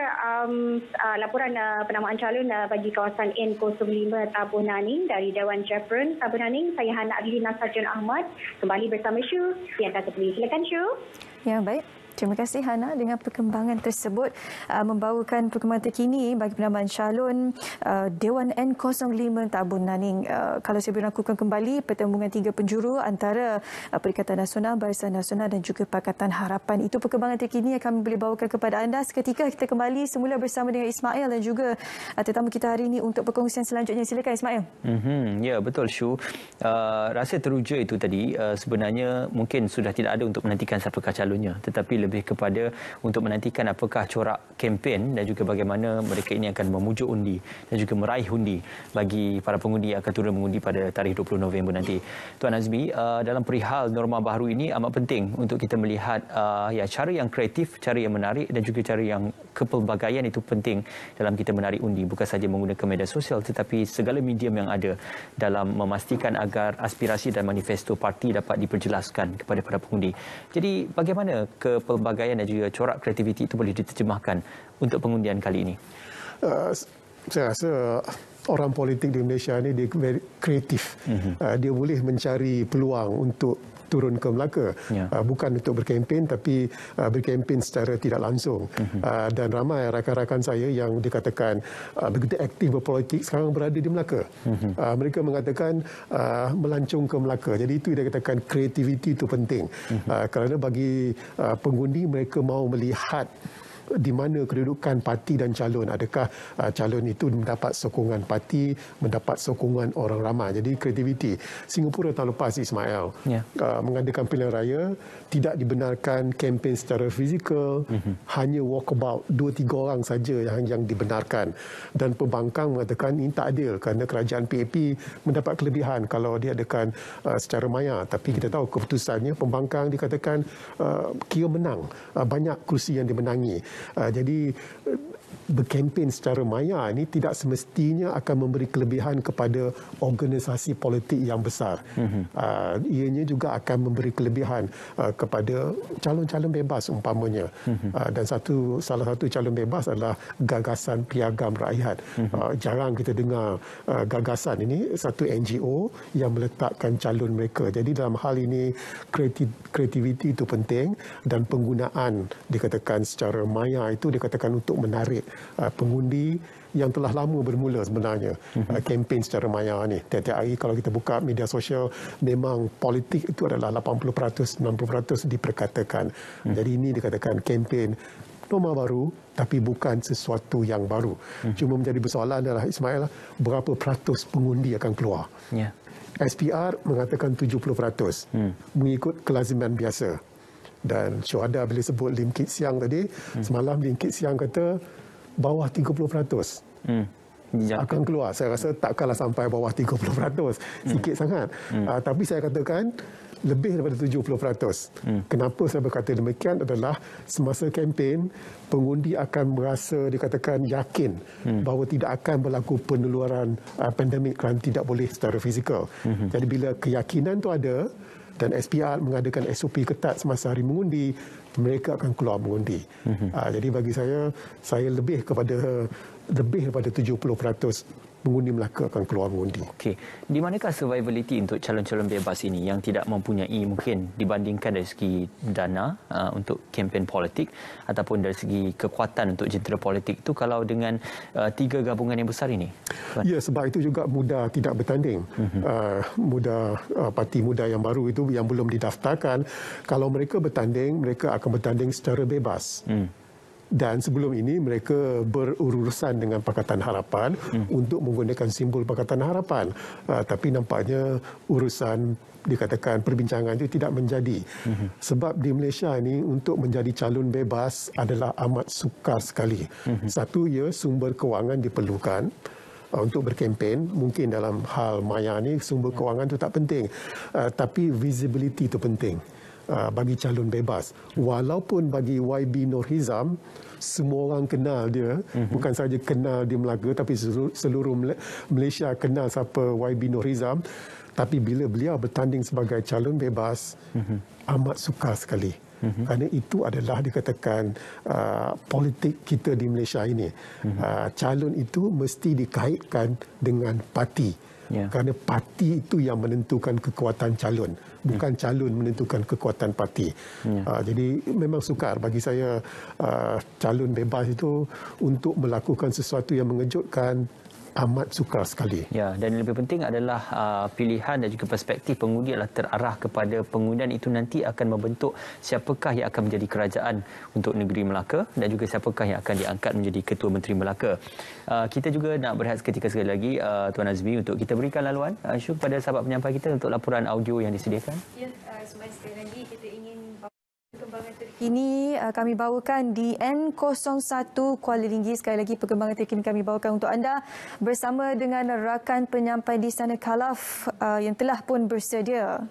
laporan penamaan calon bagi kawasan N05 Tabunaning dari Dewan Jefferson Tabunaning. Saya Hana Adlina Sarjan Ahmad kembali bersama Syu yang akan terpilih. Silakan Syu. Ya, baik. Terima kasih Hana dengan perkembangan tersebut, membawakan perkembangan terkini bagi penamaan calon Dewan N05 Tabunaning. Kalau saya boleh lakukan kembali pertembungan 3 penjuru antara Perikatan Nasional, Barisan Nasional dan juga Pakatan Harapan. Itu perkembangan terkini yang kami boleh bawakan kepada anda. Seketika kita kembali semula bersama dengan Ismail dan juga tetamu kita hari ini untuk perkongsian selanjutnya. Silakan Ismail. Ya, betul Syu. Rasa teruja itu tadi sebenarnya mungkin sudah tidak ada untuk menantikan siapakah calonnya, tetapi lebih kepada untuk menantikan apakah corak kempen dan juga bagaimana mereka ini akan memujuk undi dan juga meraih undi bagi para pengundi yang akan turun mengundi pada tarikh 20 November nanti. Tuan Azmi, dalam perihal norma baru ini amat penting untuk kita melihat cara yang kreatif, cara yang menarik dan juga cara yang kepelbagaian itu penting dalam kita menarik undi, bukan sahaja menggunakan media sosial tetapi segala medium yang ada dalam memastikan agar aspirasi dan manifesto parti dapat diperjelaskan kepada para pengundi. Jadi bagaimana pelbagaian dan juga corak kreativiti itu boleh diterjemahkan untuk pengundian kali ini? Saya rasa orang politik di Malaysia ni dia very kreatif. Dia boleh mencari peluang untuk turun ke Melaka, bukan untuk berkempen tapi berkempen secara tidak langsung. Dan ramai rakan-rakan saya yang dikatakan begitu aktif berpolitik sekarang berada di Melaka. Mereka mengatakan melancong ke Melaka. Jadi itu dia katakan kreativiti itu penting. Kerana bagi pengundi, mereka mahu melihat di mana kedudukan parti dan calon. Adakah calon itu mendapat sokongan parti, mendapat sokongan orang ramai. Jadi kreativiti. Singapura tahun lepas, Ismail, mengadakan pilihan raya, tidak dibenarkan kempen secara fizikal, hanya walkabout 2-3 orang saja yang dibenarkan. Dan pembangkang mengatakan ini tak adil kerana kerajaan PAP mendapat kelebihan kalau dia adakan secara maya. Tapi kita tahu keputusannya pembangkang dikatakan kira menang. Banyak kursi yang dimenangi. Jadi berkempen secara maya ini tidak semestinya akan memberi kelebihan kepada organisasi politik yang besar. Ianya juga akan memberi kelebihan kepada calon-calon bebas umpamanya. Dan salah satu calon bebas adalah Gagasan Piagam Rakyat. Jarang kita dengar gagasan ini, satu NGO yang meletakkan calon mereka. Jadi dalam hal ini kreativiti itu penting dan penggunaan dikatakan secara maya itu dikatakan untuk menarik pengundi yang telah lama bermula sebenarnya kempen secara maya ni. Tiap-tiap hari kalau kita buka media sosial memang politik itu adalah 80%, 90% diperkatakan. Jadi ini dikatakan kempen norma baru tapi bukan sesuatu yang baru. Cuma menjadi persoalan adalah Ismail, berapa peratus pengundi akan keluar. SPR mengatakan 70% mengikut kelaziman biasa. Dan Syuhada bila sebut Lim Kit Siang tadi, semalam Lim Kit Siang kata bawah 30%. Akan keluar. Saya rasa takkanlah sampai bawah 30%. Sikit sangat. Tapi saya katakan lebih daripada 70%. Kenapa saya berkata demikian adalah semasa kempen, pengundi akan merasa dikatakan yakin bahawa tidak akan berlaku penularan pandemik kerana tidak boleh secara fizikal. Jadi bila keyakinan itu ada dan SPR mengadakan SOP ketat semasa hari mengundi, mereka akan keluar mengundi. Jadi bagi saya lebih daripada 70% pengundi Melaka akan keluar mengundi. Okey. Di manakah survivability untuk calon-calon bebas ini yang tidak mempunyai mungkin dibandingkan dari segi dana untuk kempen politik ataupun dari segi kekuatan untuk jentera politik itu kalau dengan tiga gabungan yang besar ini? Ya, sebab itu juga muda tidak bertanding. Parti muda yang baru itu yang belum didaftarkan, kalau mereka bertanding, mereka akan bertanding secara bebas. Dan sebelum ini mereka berurusan dengan Pakatan Harapan untuk menggunakan simbol Pakatan Harapan. Tapi nampaknya urusan dikatakan perbincangan itu tidak menjadi. Sebab di Malaysia ini untuk menjadi calon bebas adalah amat sukar sekali. Satu, ya, sumber kewangan diperlukan untuk berkempen. Mungkin dalam hal maya ni sumber kewangan itu tak penting. Tapi visibility itu penting. Bagi calon bebas. Walaupun bagi YB Nur Hizam, semua orang kenal dia, bukan saja kenal di Melaka, tapi seluruh Malaysia kenal siapa YB Nur Hizam. Tapi bila beliau bertanding sebagai calon bebas, amat sukar sekali. Kerana itu adalah dikatakan politik kita di Malaysia ini. Calon itu mesti dikaitkan dengan parti. Kerana parti itu yang menentukan kekuatan calon, bukan calon menentukan kekuatan parti. Jadi memang sukar bagi saya calon bebas itu untuk melakukan sesuatu yang mengejutkan, amat sukar sekali. Ya, dan yang lebih penting adalah pilihan dan juga perspektif pengundi adalah terarah kepada pengundian itu nanti akan membentuk siapakah yang akan menjadi kerajaan untuk negeri Melaka dan juga siapakah yang akan diangkat menjadi Ketua Menteri Melaka. Kita juga nak berehat seketika sekali lagi Tuan Azmi untuk kita berikan laluan Syuk pada sahabat penyampai kita untuk laporan audio yang disediakan. Ya, sekali lagi kita ingin perkembangan terkini kami bawakan di N01 Kuala Linggi. Sekali lagi perkembangan terkini kami bawakan untuk anda bersama dengan rakan penyampai di sana Khalaf yang telah pun bersedia.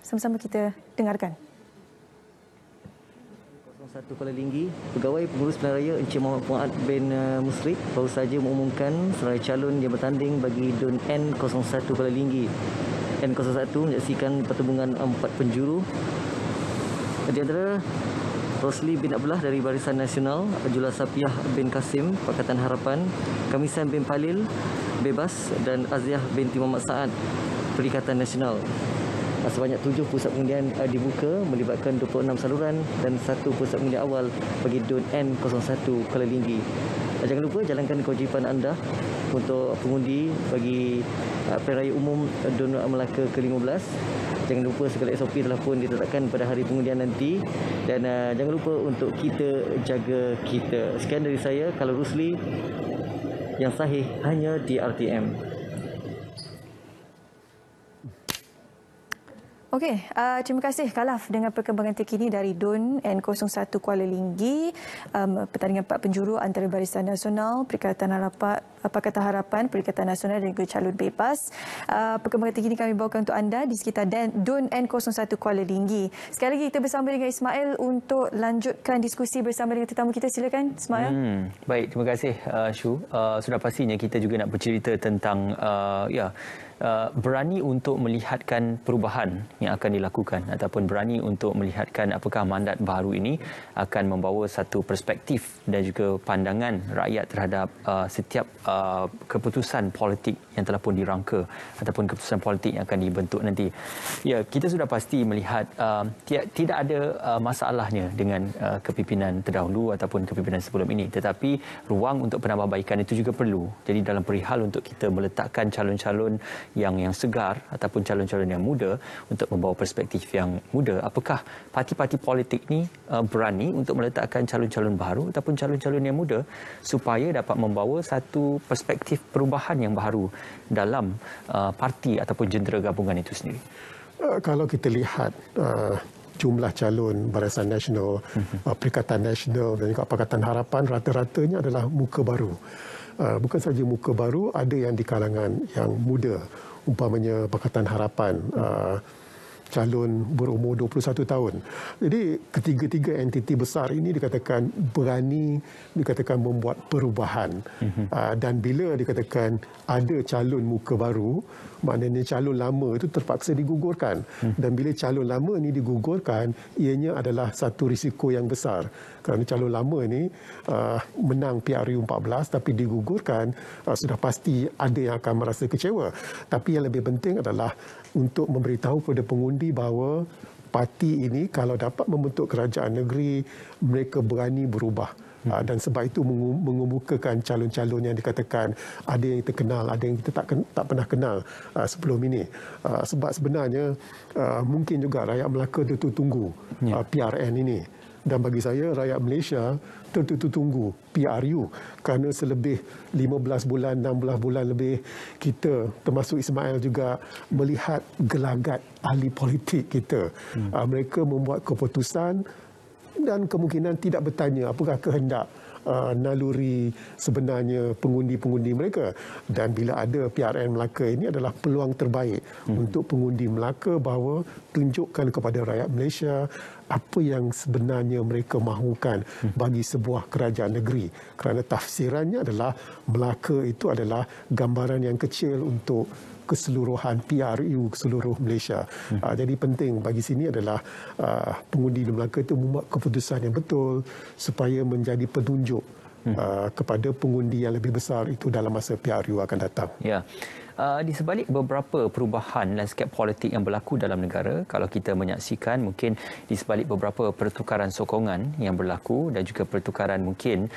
Sama-sama kita dengarkan. 01 Kuala Linggi, Pegawai Pengurus Pilihan Raya Encik Muhammad Fuad bin Musrik baru saja mengumumkan sebagai calon yang bertanding bagi DUN N01 Kuala Linggi. N01 menyaksikan pertembungan 4 penjuru. Di antara Rosli bin Abdullah dari Barisan Nasional, Julah Sapiah bin Kasim Pakatan Harapan, Kamisan bin Palil Bebas dan Aziah binti Muhammad Saad Perikatan Nasional. Sebanyak 7 pusat pengundian dibuka melibatkan 26 saluran dan 1 pusat pengundian awal bagi DUN N01 Kuala Linggi. Jangan lupa jalankan kewajipan anda untuk pengundi bagi Pilihan Raya Umum DUN Melaka ke-15. Jangan lupa segala SOP telah pun ditetapkan pada hari pengundian nanti dan jangan lupa untuk kita jaga kita. Sekian dari saya, Kalau Rusli, yang sahih hanya di RTM. Okey, terima kasih Khalaf dengan perkembangan terkini dari DUN N01 Kuala Linggi. Pertandingan 4 penjuru antara Barisan Nasional, Pakatan Harapan, Perikatan Nasional dan juga calon bebas. Perkembangan terkini kami bawakan untuk anda di sekitar DUN N01 Kuala Linggi. Sekali lagi kita bersama dengan Ismail untuk lanjutkan diskusi bersama dengan tetamu kita. Silakan Ismail. Baik, terima kasih Syu. Sudah pastinya kita juga nak bercerita tentang berani untuk melihatkan perubahan yang akan dilakukan ataupun berani untuk melihatkan apakah mandat baru ini akan membawa satu perspektif dan juga pandangan rakyat terhadap setiap keputusan politik yang telah pun dirangka ataupun keputusan politik yang akan dibentuk nanti. Ya, kita sudah pasti melihat tidak ada masalahnya dengan kepimpinan terdahulu ataupun kepimpinan sebelum ini, tetapi ruang untuk penambahbaikan itu juga perlu. Jadi dalam perihal untuk kita meletakkan calon-calon yang segar ataupun calon-calon yang muda untuk membawa perspektif yang muda, apakah parti-parti politik ni berani untuk meletakkan calon-calon baru ataupun calon-calon yang muda supaya dapat membawa satu perspektif perubahan yang baru dalam parti ataupun jentera gabungan itu sendiri? Kalau kita lihat jumlah calon Barisan Nasional, Perikatan Nasional dan juga Pakatan Harapan rata-ratanya adalah muka baru. Bukan saja muka baru, ada yang di kalangan yang muda, umpamanya Pakatan Harapan, calon berumur 21 tahun. Jadi ketiga-tiga entiti besar ini dikatakan berani, dikatakan membuat perubahan. Dan bila dikatakan ada calon muka baru, maknanya calon lama itu terpaksa digugurkan. Dan bila calon lama ini digugurkan, ianya adalah satu risiko yang besar. Kerana calon lama ini menang PRU 14 tapi digugurkan, sudah pasti ada yang akan merasa kecewa. Tapi yang lebih penting adalah untuk memberitahu kepada pengundi bahawa parti ini kalau dapat membentuk kerajaan negeri, mereka berani berubah. Dan sebab itu mengemukakan calon-calon yang dikatakan ada yang terkenal, ada yang kita tak pernah kenal sebelum ini. Sebab sebenarnya mungkin juga rakyat Melaka tentu tunggu PRN ini. Dan bagi saya, rakyat Malaysia tentu tunggu PRU kerana selebih 15 bulan, 16 bulan lebih kita, termasuk Ismail juga, melihat gelagat ahli politik kita. Mereka membuat keputusan dan kemungkinan tidak bertanya apakah kehendak naluri sebenarnya pengundi-pengundi mereka. Dan bila ada PRN Melaka ini adalah peluang terbaik untuk pengundi Melaka bahawa tunjukkan kepada rakyat Malaysia apa yang sebenarnya mereka mahukan bagi sebuah kerajaan negeri. Kerana tafsirannya adalah Melaka itu adalah gambaran yang kecil untuk keseluruhan PRU seluruh Malaysia. Jadi penting bagi sini adalah pengundi di Melaka itu membuat keputusan yang betul supaya menjadi penunjuk kepada pengundi yang lebih besar itu dalam masa PRU akan datang. Ya. Di sebalik beberapa perubahan lanskap politik yang berlaku dalam negara, kalau kita menyaksikan mungkin di sebalik beberapa pertukaran sokongan yang berlaku dan juga pertukaran mungkin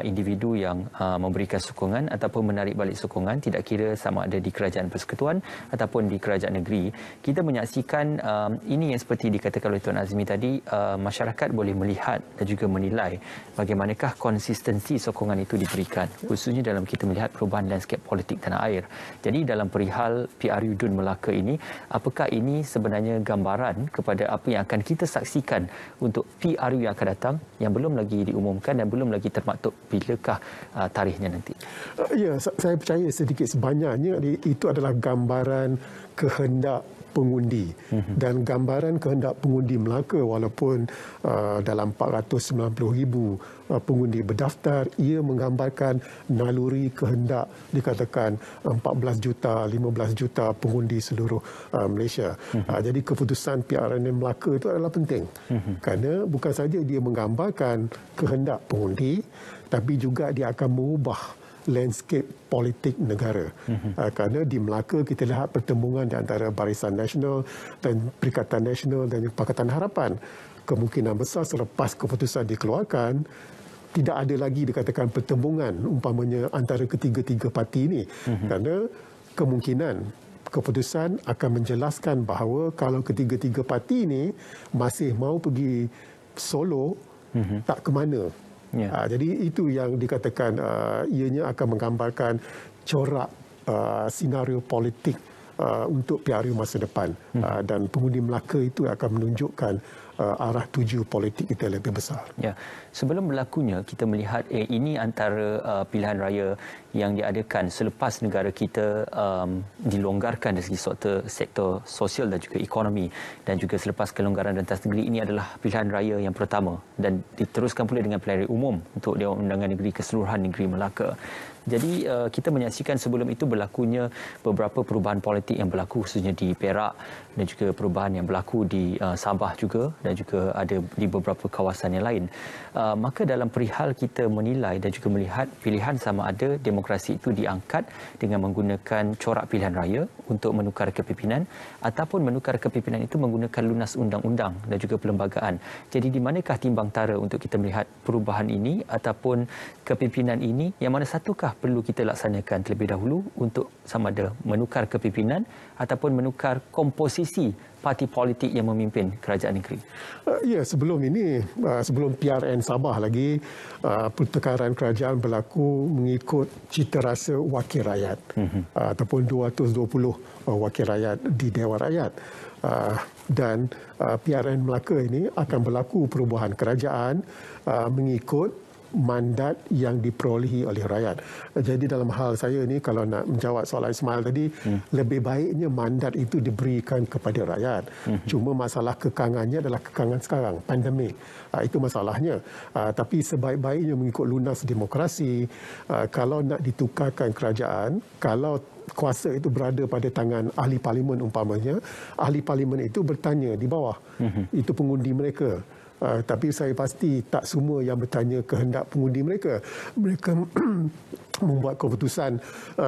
individu yang memberikan sokongan ataupun menarik balik sokongan, tidak kira sama ada di kerajaan persekutuan ataupun di kerajaan negeri, kita menyaksikan ini yang seperti dikatakan oleh Tuan Azmi tadi, masyarakat boleh melihat dan juga menilai bagaimanakah konsistensi sokongan itu diberikan, khususnya dalam kita melihat perubahan lanskap politik tanah air. Jadi dalam perihal PRU Dun Melaka ini, apakah ini sebenarnya gambaran kepada apa yang akan kita saksikan untuk PRU yang akan datang yang belum lagi diumumkan dan belum lagi termaktub bilakah tarikhnya nanti? Ya, saya percaya sedikit sebanyaknya itu adalah gambaran kehendak pengundi dan gambaran kehendak pengundi Melaka, walaupun dalam 490,000 pengundi berdaftar, ia menggambarkan naluri kehendak dikatakan 14 juta, 15 juta pengundi seluruh Malaysia. Jadi keputusan PRN Melaka itu adalah penting kerana bukan saja dia menggambarkan kehendak pengundi, tapi juga dia akan mengubah landscape politik negara. Kerana di Melaka kita lihat pertembungan di antara Barisan Nasional dan Perikatan Nasional dan Pakatan Harapan. Kemungkinan besar selepas keputusan dikeluarkan, tidak ada lagi dikatakan pertembungan umpamanya antara ketiga-tiga parti ini. Kerana kemungkinan keputusan akan menjelaskan bahawa kalau ketiga-tiga parti ini masih mahu pergi solo, tak ke mana. Jadi itu yang dikatakan ianya akan menggambarkan corak senario politik untuk PRU masa depan. Dan pengundi Melaka itu akan menunjukkan arah tuju politik kita lebih besar. Ya, sebelum berlakunya kita melihat ini antara pilihan raya yang diadakan selepas negara kita dilonggarkan dari segi sektor sosial dan juga ekonomi, dan juga selepas kelonggaran rentas negeri. Ini adalah pilihan raya yang pertama dan diteruskan pula dengan pilihan raya umum untuk Dewan Undangan Negeri Keseluruhan Negeri Melaka. Jadi kita menyaksikan sebelum itu berlakunya beberapa perubahan politik yang berlaku khususnya di Perak dan juga perubahan yang berlaku di Sabah juga dan juga ada di beberapa kawasan yang lain. Maka dalam perihal kita menilai dan juga melihat pilihan sama ada demokrasi itu diangkat dengan menggunakan corak pilihan raya untuk menukar kepimpinan ataupun menukar kepimpinan itu menggunakan lunas undang-undang dan juga perlembagaan. Jadi di manakah timbang tara untuk kita melihat perubahan ini ataupun kepimpinan ini, yang mana satukah perlu kita laksanakan terlebih dahulu untuk sama ada menukar kepimpinan pimpinan ataupun menukar komposisi parti politik yang memimpin kerajaan negeri? Ya, sebelum ini, sebelum PRN Sabah lagi, pertukaran kerajaan berlaku mengikut cita rasa wakil rakyat ataupun 220 wakil rakyat di Dewan Rakyat. Dan PRN Melaka ini akan berlaku perubahan kerajaan mengikut mandat yang diperolehi oleh rakyat. Jadi dalam hal saya ini, kalau nak menjawab soalan Ismail tadi, lebih baiknya mandat itu diberikan kepada rakyat. Cuma masalah kekangannya adalah kekangan sekarang, pandemik. Itu masalahnya. Tapi sebaik-baiknya mengikut lunas demokrasi, kalau nak ditukarkan kerajaan, kalau kuasa itu berada pada tangan ahli parlimen umpamanya, ahli parlimen itu bertanya di bawah. Itu pengundi mereka. Tapi saya pasti tak semua yang bertanya kehendak pengundi mereka. Mereka membuat keputusan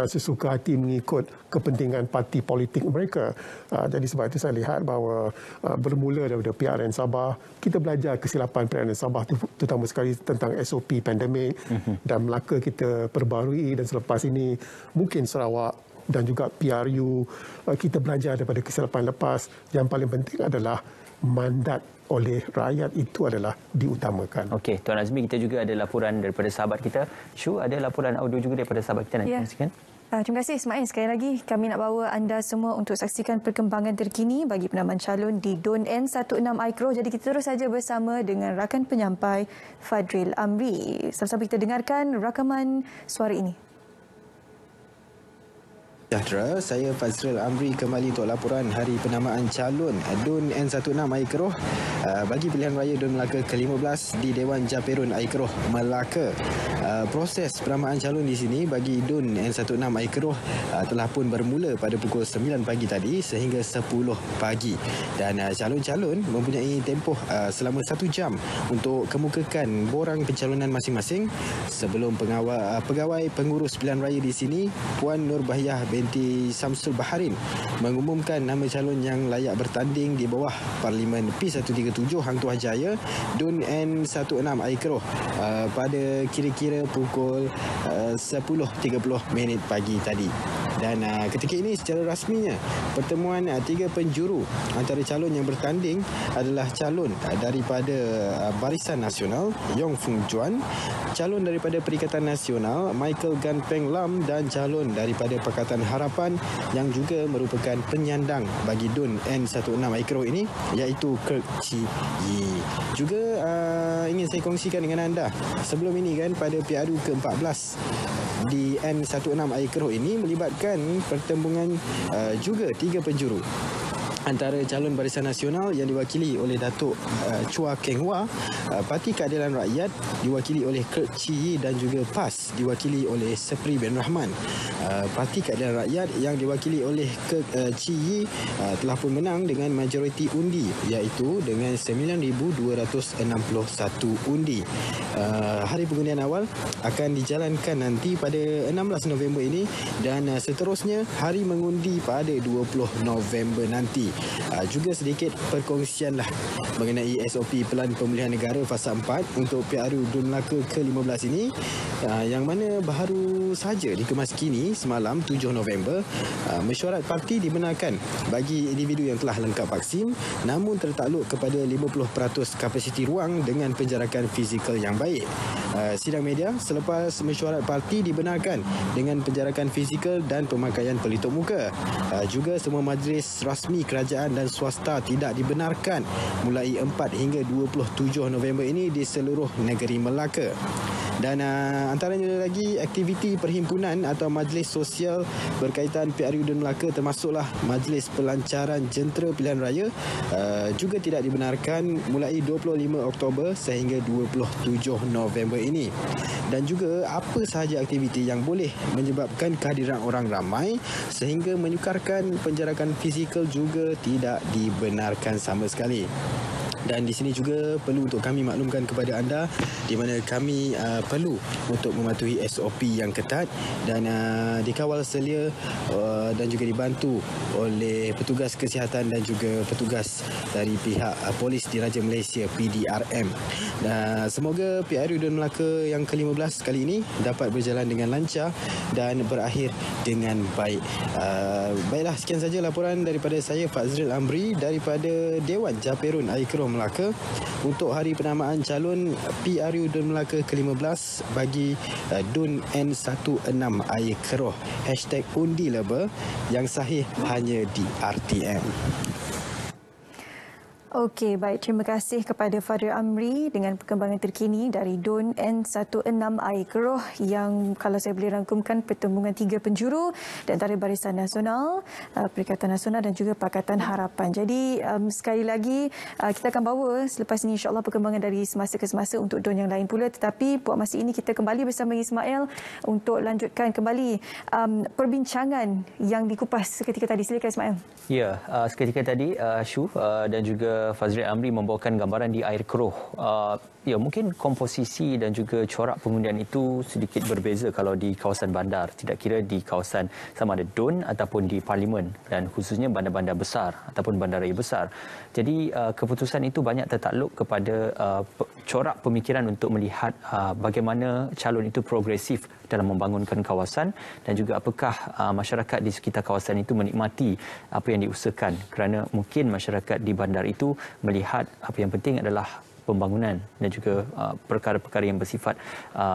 sesuka hati mengikut kepentingan parti politik mereka. Jadi sebab itu saya lihat bahawa bermula daripada PRN Sabah, kita belajar kesilapan PRN Sabah terutama sekali tentang SOP pandemik, dan Melaka kita perbarui, dan selepas ini mungkin Sarawak dan juga PRU, kita belajar daripada kesilapan lepas. Yang paling penting adalah mandat oleh rakyat itu adalah diutamakan. Okey, Tuan Azmi, kita juga ada laporan daripada sahabat kita. Syu, ada laporan audio juga daripada sahabat kita, nak kongsikan? Terima kasih Ismail. Sekali lagi kami nak bawa anda semua untuk saksikan perkembangan terkini bagi penamaan calon di DUN N16 Aikro. Jadi kita terus saja bersama dengan rakan penyampai Fadril Amri. Sama-sama kita dengarkan rakaman suara ini. Sejahtera, saya Fazril Amri kembali untuk laporan hari penamaan calon DUN N16 Aikroh bagi pilihan raya DUN Melaka ke-15 di Dewan Japerun Aikroh Melaka. Proses penamaan calon di sini bagi DUN N16 Aikroh telah pun bermula pada pukul 9 pagi tadi sehingga 10 pagi, dan calon-calon mempunyai tempoh selama 1 jam untuk kemukakan borang pencalonan masing-masing. Sebelum pegawai pengurus pilihan raya di sini, Puan Nur Bahiyah binti Samsul Baharin mengumumkan nama calon yang layak bertanding di bawah Parlimen P137 Hang Tuah Jaya DUN N16 Aikroh pada kira-kira pukul 10.30 pagi tadi. Dan ketika ini secara rasminya pertemuan 3 penjuru antara calon yang bertanding adalah calon daripada Barisan Nasional Yong Fung Juan, calon daripada Perikatan Nasional Michael Gan Peng Lam, dan calon daripada Pakatan Harapan yang juga merupakan penyandang bagi DUN N16 Aikroh ini, iaitu Kirk Chi Yi. Juga ingin saya kongsikan dengan anda, sebelum ini kan pada PRU ke-14 di N16 Aikroh ini melibatkan pertembungan juga 3 penjuru antara calon Barisan Nasional yang diwakili oleh Datuk Chua Keng Wah, Parti Keadilan Rakyat diwakili oleh Kirk Chi Yi, dan juga PAS diwakili oleh Sepri bin Rahman. Parti Keadilan Rakyat yang diwakili oleh Kirk Chi Yi telah pun menang dengan majoriti undi, iaitu dengan 9,261 undi. Hari pengundian awal akan dijalankan nanti pada 16 November ini, dan seterusnya hari mengundi pada 20 November nanti. Juga sedikit perkongsianlah mengenai SOP Pelan Pemulihan Negara Fasa 4 untuk PRU DUN Melaka ke-15 ini, yang mana baru saja dikemas kini semalam 7 November. Mesyuarat parti dibenarkan bagi individu yang telah lengkap vaksin namun tertakluk kepada 50% kapasiti ruang dengan penjarakan fizikal yang baik. Sidang media selepas mesyuarat parti dibenarkan dengan penjarakan fizikal dan pemakaian pelitup muka. Juga semua majlis rasmi kerajaan dan swasta tidak dibenarkan mulai 4 hingga 27 November ini di seluruh negeri Melaka. Dan antaranya lagi aktiviti perhimpunan atau majlis sosial berkaitan PRU DUN Melaka, termasuklah majlis pelancaran jentera pilihan raya, juga tidak dibenarkan mulai 25 Oktober sehingga 27 November ini. Dan juga apa sahaja aktiviti yang boleh menyebabkan kehadiran orang ramai sehingga menyukarkan penjarakan fizikal juga tidak dibenarkan sama sekali. Dan di sini juga perlu untuk kami maklumkan kepada anda di mana kami perlu untuk mematuhi SOP yang ketat dan dikawal selia dan juga dibantu oleh petugas kesihatan dan juga petugas dari pihak Polis Diraja Malaysia PDRM. Semoga PRU Dun Melaka yang ke-15 kali ini dapat berjalan dengan lancar dan berakhir dengan baik. Baiklah, sekian saja laporan daripada saya Fazril Amri daripada Dewan Japerun Air Melaka untuk hari penamaan calon PRU Dun Melaka ke-15 bagi Dun N16 Air Keroh. #undi leba yang sahih hanya di RTM. Okey, baik. Terima kasih kepada Fadil Amri dengan perkembangan terkini dari DUN N16 Air Keroh yang kalau saya boleh rangkumkan pertembungan 3 penjuru di antara Barisan Nasional, Perikatan Nasional dan juga Pakatan Harapan. Jadi sekali lagi kita akan bawa selepas ini insya-Allah perkembangan dari semasa ke semasa untuk DUN yang lain pula, tetapi buat masa ini kita kembali bersama Ismail untuk lanjutkan kembali perbincangan yang dikupas seketika tadi. Silakan Ismail. Ya, seketika tadi Syu dan juga Fazril Amri membawakan gambaran di Air Keroh. Ya, mungkin komposisi dan juga corak pengundian itu sedikit berbeza kalau di kawasan bandar, tidak kira di kawasan sama ada DUN ataupun di Parlimen dan khususnya bandar-bandar besar ataupun bandaraya besar. Jadi keputusan itu banyak tertakluk kepada corak pemikiran untuk melihat bagaimana calon itu progresif dalam membangunkan kawasan dan juga apakah masyarakat di sekitar kawasan itu menikmati apa yang diusahakan, kerana mungkin masyarakat di bandar itu melihat apa yang penting adalah pembangunan dan juga perkara-perkara yang bersifat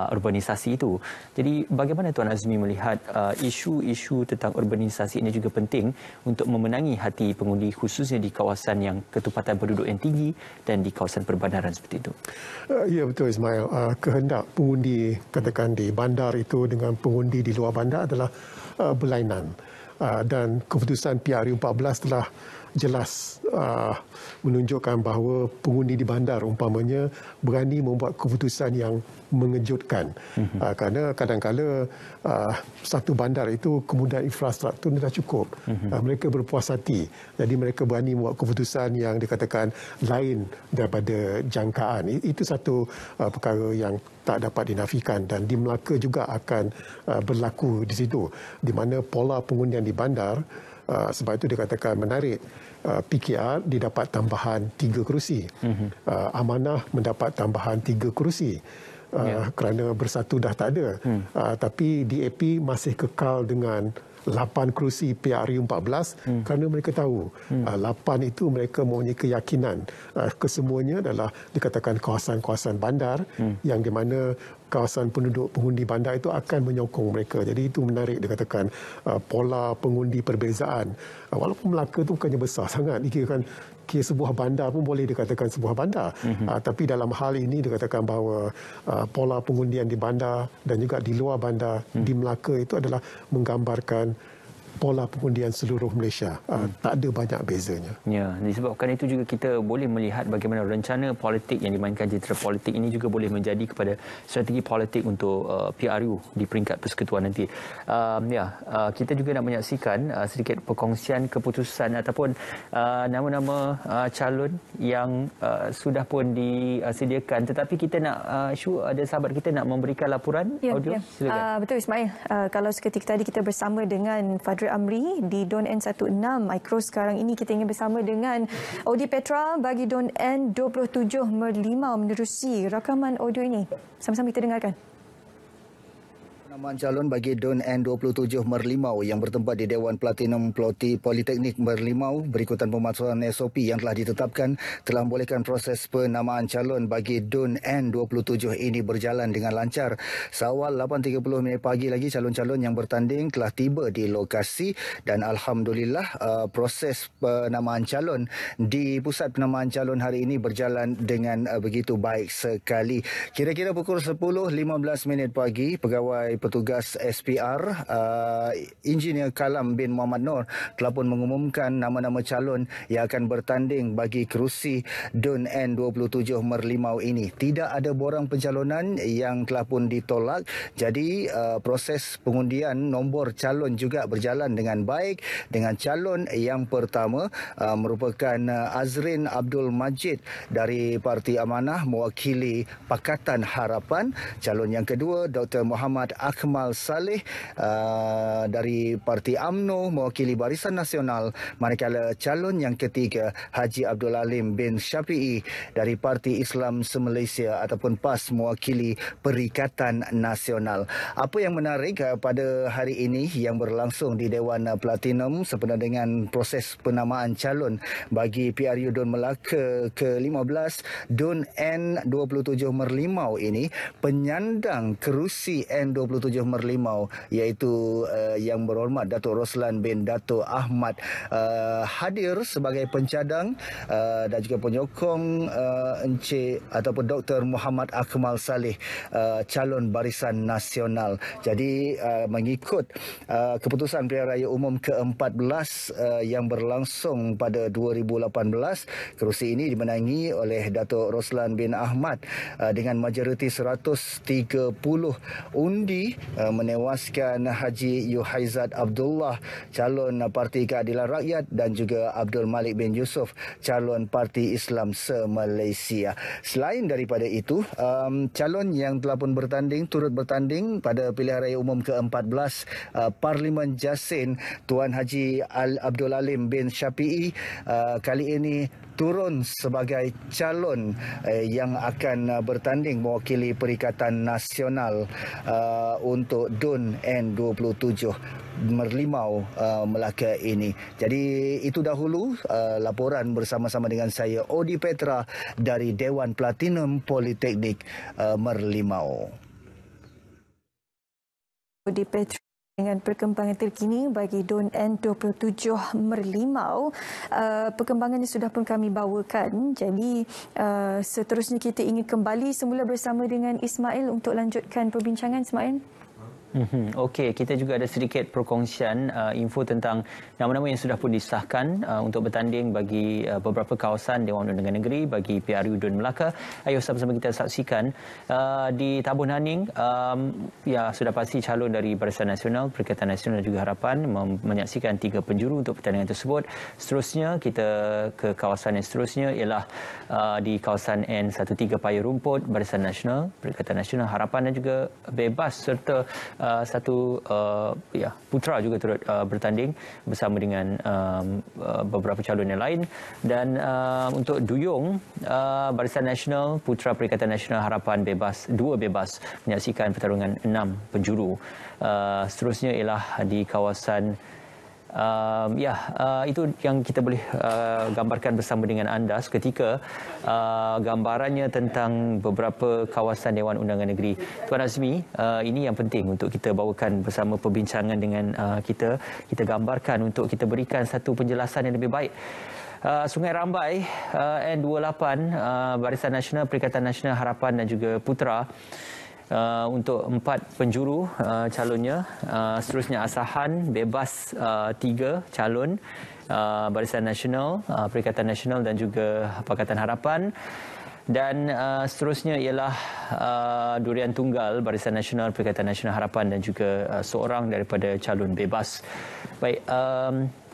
urbanisasi itu. Jadi bagaimana Tuan Azmi melihat isu-isu tentang urbanisasi ini juga penting untuk memenangi hati pengundi khususnya di kawasan yang ketupatan penduduk yang tinggi dan di kawasan perbandaran seperti itu? Ya, betul Ismail. Kehendak pengundi katakan di bandar itu dengan pengundi di luar bandar adalah berlainan. Dan keputusan PRU 14 telah jelas menunjukkan bahawa pengundi di bandar umpamanya berani membuat keputusan yang mengejutkan. Kerana kadang-kala satu bandar itu kemudahan infrastruktur dah cukup. Mereka berpuas hati. Jadi mereka berani membuat keputusan yang dikatakan lain daripada jangkaan. Itu satu perkara yang tak dapat dinafikan dan di Melaka juga akan berlaku di situ. Di mana pola pengundian di bandar sebab itu dikatakan menarik. PKR didapat tambahan 3 kerusi. Amanah mendapat tambahan 3 kerusi. Kerana Bersatu dah tak ada. Tapi DAP masih kekal dengan 8 kerusi PRU 14 kerana mereka tahu 8 itu mereka mempunyai keyakinan kesemuanya adalah dikatakan kawasan-kawasan bandar yang di mana kawasan penduduk pengundi bandar itu akan menyokong mereka. Jadi itu menarik dikatakan pola pengundi perbezaan. Walaupun Melaka itu bukannya besar sangat, dikirakan sebuah bandar pun boleh dikatakan sebuah bandar. Tapi dalam hal ini dikatakan bahawa pola pengundian di bandar dan juga di luar bandar di Melaka itu adalah menggambarkan pola pengundian seluruh Malaysia. Tak ada banyak bezanya. Ya, disebabkan itu juga kita boleh melihat bagaimana rencana politik yang dimainkan jentera politik ini juga boleh menjadi kepada strategi politik untuk PRU di peringkat persekutuan nanti. Kita juga nak menyaksikan sedikit perkongsian keputusan ataupun nama-nama calon yang sudah pun disediakan. Tetapi kita nak, Syu, ada sahabat kita nak memberikan laporan audio. Silakan. Betul Ismail. Kalau seketika tadi kita bersama dengan Fadril Amri di DUN N16 Air Keroh, sekarang ini kita ingin bersama dengan Odi Petra bagi DUN N27 Merlimau menerusi rakaman audio ini. Sama-sama kita dengarkan. Penamaan calon bagi DUN N27 Merlimau yang bertempat di Dewan Platinum Ploti Politeknik Merlimau berikutan pemasukan SOP yang telah ditetapkan telah membolehkan proses penamaan calon bagi DUN N27 ini berjalan dengan lancar. Seawal 8.30 pagi lagi calon-calon yang bertanding telah tiba di lokasi dan Alhamdulillah proses penamaan calon di pusat penamaan calon hari ini berjalan dengan begitu baik sekali. Kira-kira pukul 10.15 pagi, pegawai petugas SPR, Engineer Kalam bin Muhammad Noor telah pun mengumumkan nama-nama calon yang akan bertanding bagi kerusi DUN N27 Merlimau ini. Tidak ada borang pencalonan yang telah pun ditolak. Jadi proses pengundian nombor calon juga berjalan dengan baik. Dengan calon yang pertama merupakan Azrin Abdul Majid dari Parti Amanah mewakili Pakatan Harapan. Calon yang kedua Dr. Muhammad Akmal Saleh dari Parti UMNO mewakili Barisan Nasional, manakala calon yang ketiga Haji Abdul Halim bin Syafi'i dari Parti Islam Se-Malaysia ataupun PAS mewakili Perikatan Nasional. Apa yang menarik pada hari ini yang berlangsung di Dewan Platinum sempena dengan proses penamaan calon bagi PRU DUN Melaka ke-15 DUN N27 Merlimau ini, penyandang kerusi N27 Merlimau iaitu yang berhormat Datuk Roslan bin Datuk Ahmad hadir sebagai pencadang dan juga penyokong Encik ataupun Dr. Muhammad Akmal Saleh calon Barisan Nasional. Jadi mengikut keputusan Pilihan Raya Umum ke-14 yang berlangsung pada 2018, kerusi ini dimenangi oleh Datuk Roslan bin Ahmad dengan majoriti 130 undi, menewaskan Haji Yuhaizat Abdullah calon Parti Keadilan Rakyat dan juga Abdul Malik bin Yusof calon Parti Islam Se-Malaysia. Selain daripada itu, calon yang telah pun turut bertanding pada Pilihan Raya Umum ke-14 Parlimen Jasin, Tuan Haji Abdul Halim bin Syafi'i kali ini turun sebagai calon yang akan bertanding mewakili Perikatan Nasional untuk DUN N27 Merlimau Melaka ini. Jadi itu dahulu laporan bersama-sama dengan saya Odi Petra dari Dewan Platinum Politeknik Merlimau. Odi Petra dengan perkembangan terkini bagi DUN N27 Merlimau. Perkembangannya sudah pun kami bawakan. Jadi seterusnya kita ingin kembali semula bersama dengan Ismail untuk lanjutkan perbincangan. Ismail. Okey, kita juga ada sedikit perkongsian info tentang nama-nama yang sudah pun disahkan untuk bertanding bagi beberapa kawasan Dewan Undangan Negeri bagi PRU DUN Melaka. Ayo sama-sama kita saksikan di Tabun Haning. Ya, sudah pasti calon dari Barisan Nasional, Perikatan Nasional dan juga Harapan menyaksikan 3 penjuru untuk pertandingan tersebut. Seterusnya kita ke kawasan yang seterusnya ialah di kawasan N13 Paya Rumput, Barisan Nasional, Perikatan Nasional, Harapan dan juga Bebas, serta satu putra juga turut bertanding bersama dengan beberapa calon yang lain. Dan untuk duyung, Barisan Nasional, Putra Perikatan Nasional, Harapan Bebas, 2 bebas menyaksikan pertarungan 6 penjuru. Seterusnya ialah di kawasan itu yang kita boleh gambarkan bersama dengan anda seketika, gambarannya tentang beberapa kawasan Dewan Undangan Negeri. Tuan Azmi, ini yang penting untuk kita bawakan bersama perbincangan dengan kita gambarkan untuk kita berikan satu penjelasan yang lebih baik. Sungai Rambai, N28, Barisan Nasional, Perikatan Nasional, Harapan dan juga Putra, untuk 4 penjuru calonnya. Seterusnya Asahan, Bebas 3 calon, Barisan Nasional, Perikatan Nasional dan juga Pakatan Harapan. Dan seterusnya ialah Durian Tunggal, Barisan Nasional, Perikatan Nasional, Harapan dan juga seorang daripada calon bebas. Baik,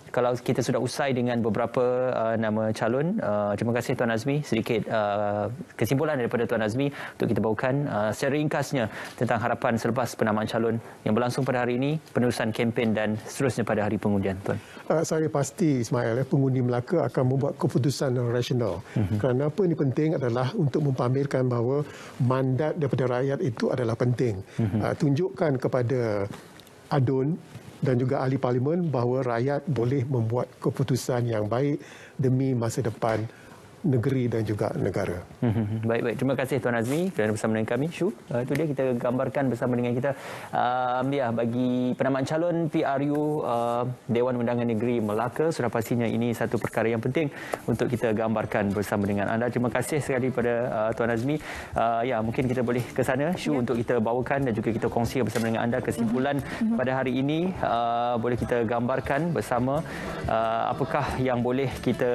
kalau kita sudah usai dengan beberapa nama calon, terima kasih Tuan Azmi. Sedikit kesimpulan daripada Tuan Azmi untuk kita bawakan secara ringkasnya tentang harapan selepas penamaan calon yang berlangsung pada hari ini, penerusan kempen dan seterusnya pada hari pengundian. Tuan. Saya pasti Ismail, pengundi Melaka akan membuat keputusan yang rasional. Kerana apa ini penting adalah untuk mempamerkan bahawa mandat daripada rakyat itu adalah penting. Tunjukkan kepada ADUN dan juga ahli parlimen bahawa rakyat boleh membuat keputusan yang baik demi masa depan negeri dan juga negara. Baik. Terima kasih Tuan Azmi kerana bersama dengan kami. Syu, itu dia kita gambarkan bersama dengan kita bagi penamaan calon PRU Dewan Undangan Negeri Melaka. Sudah pastinya ini satu perkara yang penting untuk kita gambarkan bersama dengan anda. Terima kasih sekali kepada Tuan Azmi. Mungkin kita boleh ke sana Syu untuk kita bawakan dan juga kita kongsi bersama dengan anda kesimpulan pada hari ini. Boleh kita gambarkan bersama apakah yang boleh kita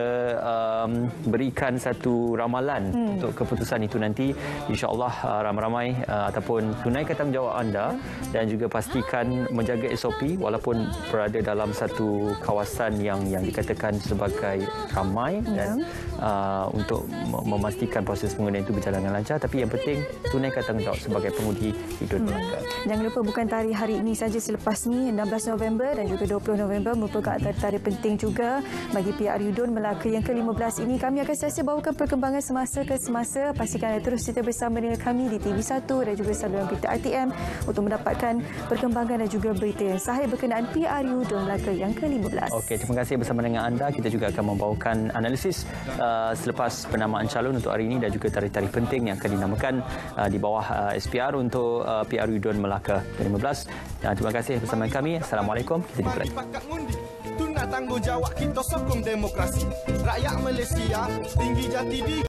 berikan satu ramalan untuk keputusan itu nanti. InsyaAllah ramai-ramai ataupun tunaikan tanggungjawab anda dan juga pastikan menjaga SOP walaupun berada dalam satu kawasan yang dikatakan sebagai ramai dan untuk memastikan proses pengundian itu berjalan dengan lancar. Tapi yang penting tunaikan tanggungjawab sebagai pengundi di Dun Melaka. Jangan lupa bukan tarikh hari ini saja, selepas ni 16 November dan juga 20 November merupakan tarikh penting juga bagi PRU Dun Melaka yang ke-15 ini. Kami akan sentiasa bawakan perkembangan semasa ke semasa. Pastikan anda terus setia bersama dengan kami di TV1 dan juga saluran berita RTM untuk mendapatkan perkembangan dan juga berita yang sahih berkenaan PRU Dun Melaka yang ke-15. Okey, terima kasih bersama dengan anda. Kita juga akan membawakan analisis selepas penamaan calon untuk hari ini dan juga tarikh-tarikh penting yang akan dinamakan di bawah SPR untuk PRU Dun Melaka ke-15. Terima kasih bersama kami. Assalamualaikum. Kita jumpa lagi. Tanggungjawab kita sokong demokrasi. Rakyat Malaysia tinggi jati diri.